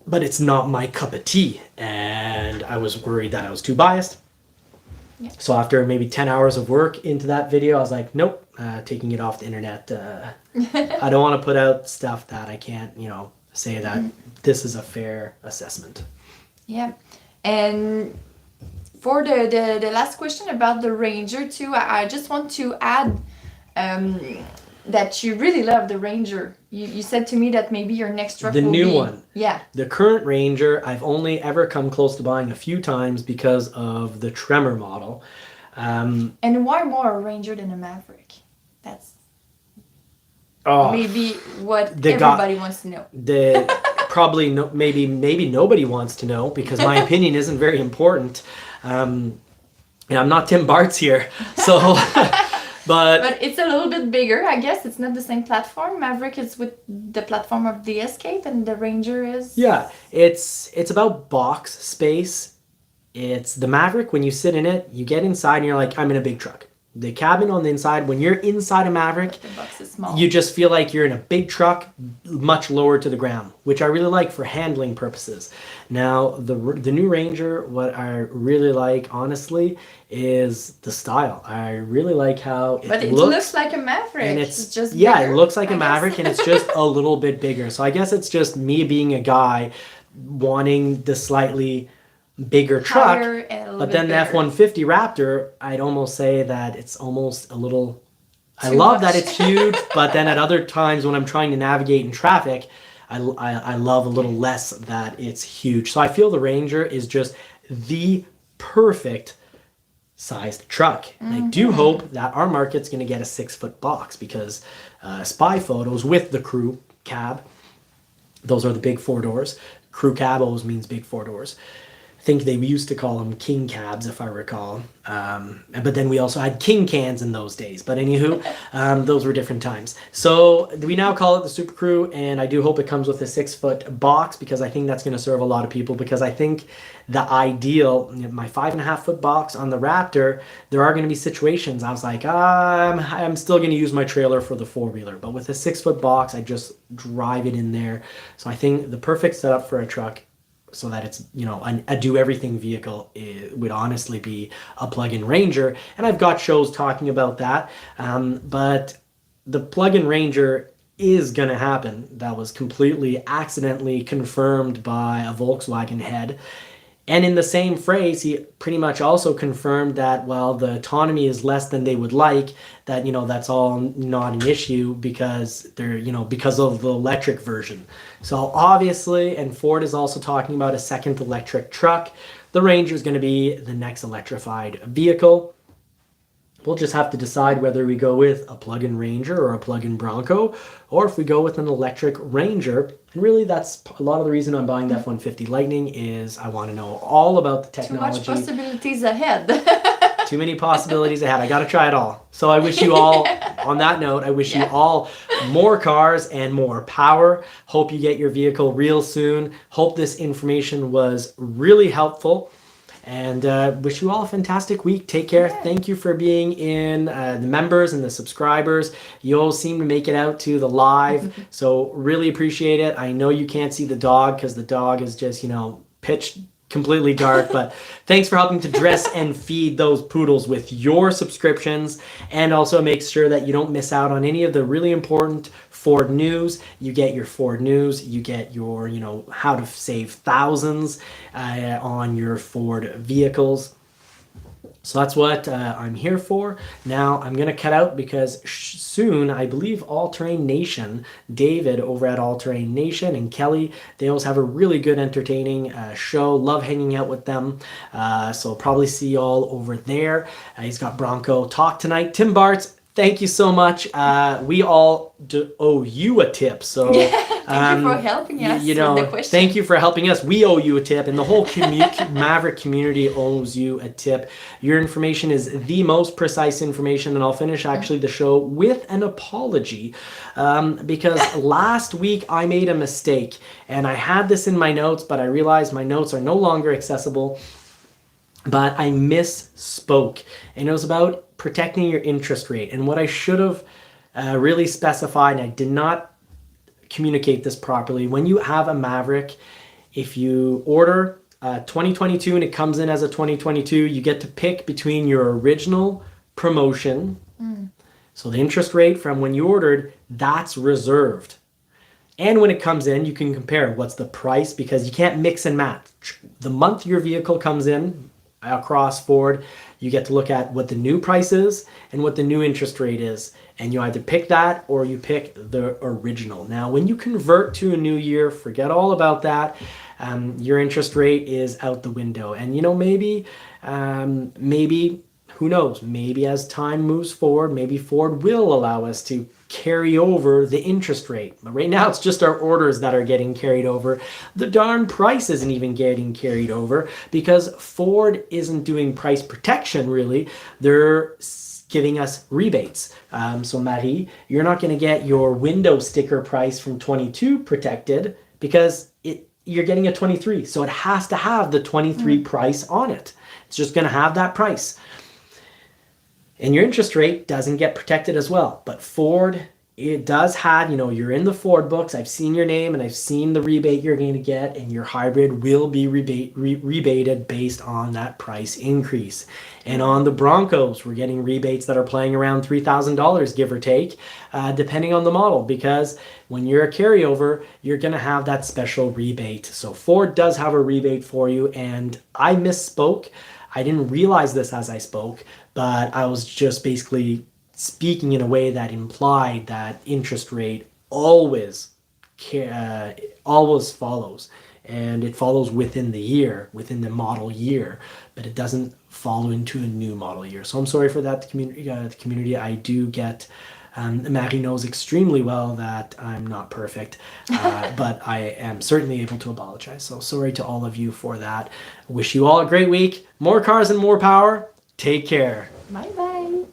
but it's not my cup of tea, and I was worried that I was too biased. Yeah. So after maybe 10 hours of work into that video, I was like, nope, taking it off the internet. I don't want to put out stuff that I can't, you know, say that this is a fair assessment. Yeah. And for the last question about the Ranger too, I just want to add that you really love the Ranger. You said to me that maybe your next truck will be... The new one. Yeah. The current Ranger, I've only ever come close to buying a few times because of the Tremor model. And why more a Ranger than a Maverick? That's maybe what everybody wants to know. Probably maybe nobody wants to know, because my opinion isn't very important. And I'm not Tim Bartz here, so... But it's a little bit bigger, I guess. It's not the same platform. Maverick is with the platform of the Escape, and the Ranger is... Yeah, it's about box space. It's the Maverick, when you sit in it, you get inside and you're like, I'm in a big truck. The cabin on the inside, when you're inside a Maverick, the box is small. You just feel like you're in a big truck, much lower to the ground, which I really like for handling purposes. Now, the new Ranger, what I really like, honestly, is the style. I really like how it looks. But it looks like a Maverick. And it's just bigger, bigger, it looks like a Maverick, and it's just a little bit bigger. So I guess it's just me being a guy wanting the slightly bigger truck. But then the F-150 Raptor, I'd almost say that it's almost a little... I love that it's huge, but then at other times when I'm trying to navigate in traffic, I love a little less that it's huge. So I feel the Ranger is just the perfect sized truck. And I do hope that our market's going to get a 6-foot box, because spy photos with the crew cab, those are the big 4 doors. Crew cab always means big 4 doors. I think they used to call them king cabs, if I recall. But then we also had king cans in those days. But anywho, those were different times. So we now call it the Super Crew, and I do hope it comes with a 6-foot box, because I think that's going to serve a lot of people. Because I think the ideal, my 5.5-foot box on the Raptor, there are going to be situations I was like, I'm still going to use my trailer for the 4-wheeler. But with a 6-foot box, I just drive it in there. So I think the perfect setup for a truck, so that it's, you know, a do-everything vehicle, would honestly be a plug-in Ranger. And I've got shows talking about that. But the plug-in Ranger is going to happen. That was completely accidentally confirmed by a Volkswagen head. And in the same phrase, he pretty much also confirmed that, well, the autonomy is less than they would like, that, you know, that's all not an issue because they're, you know, because of the electric version. So obviously, and Ford is also talking about a second electric truck. The Ranger is going to be the next electrified vehicle. We'll just have to decide whether we go with a plug-in Ranger or a plug-in Bronco, or if we go with an electric Ranger. And really, that's a lot of the reason I'm buying the F-150 Lightning, is I want to know all about the technology. Too much possibilities ahead. Too many possibilities ahead. I got to try it all. So I wish you all, on that note, I wish you all more cars and more power. Hope you get your vehicle real soon. Hope this information was really helpful. And wish you all a fantastic week. Take care. Yeah. Thank you for being in, the members and the subscribers. You all seem to make it out to the live. So really appreciate it. I know you can't see the dog because the dog is just, you know, pitched completely dark. But thanks for helping to dress and feed those poodles with your subscriptions. And also make sure that you don't miss out on any of the really important Ford news. You get your Ford news, you get your, you know, how to save thousands on your Ford vehicles. So that's what I'm here for. Now I'm going to cut out because soon, I believe All Terrain Nation, David over at All Terrain Nation and Kelly, they always have a really good entertaining show. Love hanging out with them. So probably see you all over there. He's got Bronco Talk tonight. Tim Bartz, thank you so much. We all owe you a tip. So thank you for helping us you know, with the question. thank you for helping us. We owe you a tip, and the whole Maverick community owes you a tip. Your information is the most precise information, and I'll finish actually the show with an apology because last week I made a mistake, and I had this in my notes, but I realized my notes are no longer accessible. But I misspoke, and it was about protecting your interest rate. And what I should have really specified, and I did not communicate this properly. When you have a Maverick, if you order 2022 and it comes in as a 2022, you get to pick between your original promotion. So the interest rate from when you ordered, that's reserved. And when it comes in, you can compare what's the price, because you can't mix and match. The month your vehicle comes in across Ford, you get to look at what the new price is and what the new interest rate is. And you either pick that or you pick the original. Now, when you convert to a new year, forget all about that. Your interest rate is out the window. And, you know, maybe, who knows? Maybe as time moves forward, maybe Ford will allow us to carry over the interest rate. But right now, it's just our orders that are getting carried over. The darn price isn't even getting carried over because Ford isn't doing price protection, really. They're giving us rebates. So Marie, you're not going to get your window sticker price from 22 protected because you're getting a 23. So it has to have the 23 price on it. It's just going to have that price. And your interest rate doesn't get protected as well. But Ford, it does have, you know, you're in the Ford books. I've seen your name and I've seen the rebate you're going to get, and your hybrid will be rebated based on that price increase. And on the Broncos, we're getting rebates that are playing around $3,000, give or take, depending on the model, because when you're a carryover, you're going to have that special rebate. So Ford does have a rebate for you, and I misspoke. I didn't realize this as I spoke, but I was just basically speaking in a way that implied that interest rate always follows, and it follows within the year, within the model year, but it doesn't follow into a new model year. So I'm sorry for that, the community. I do get, Marie knows extremely well that I'm not perfect, but I am certainly able to apologize. So sorry to all of you for that. Wish you all a great week. More cars and more power. Take care. Bye-bye.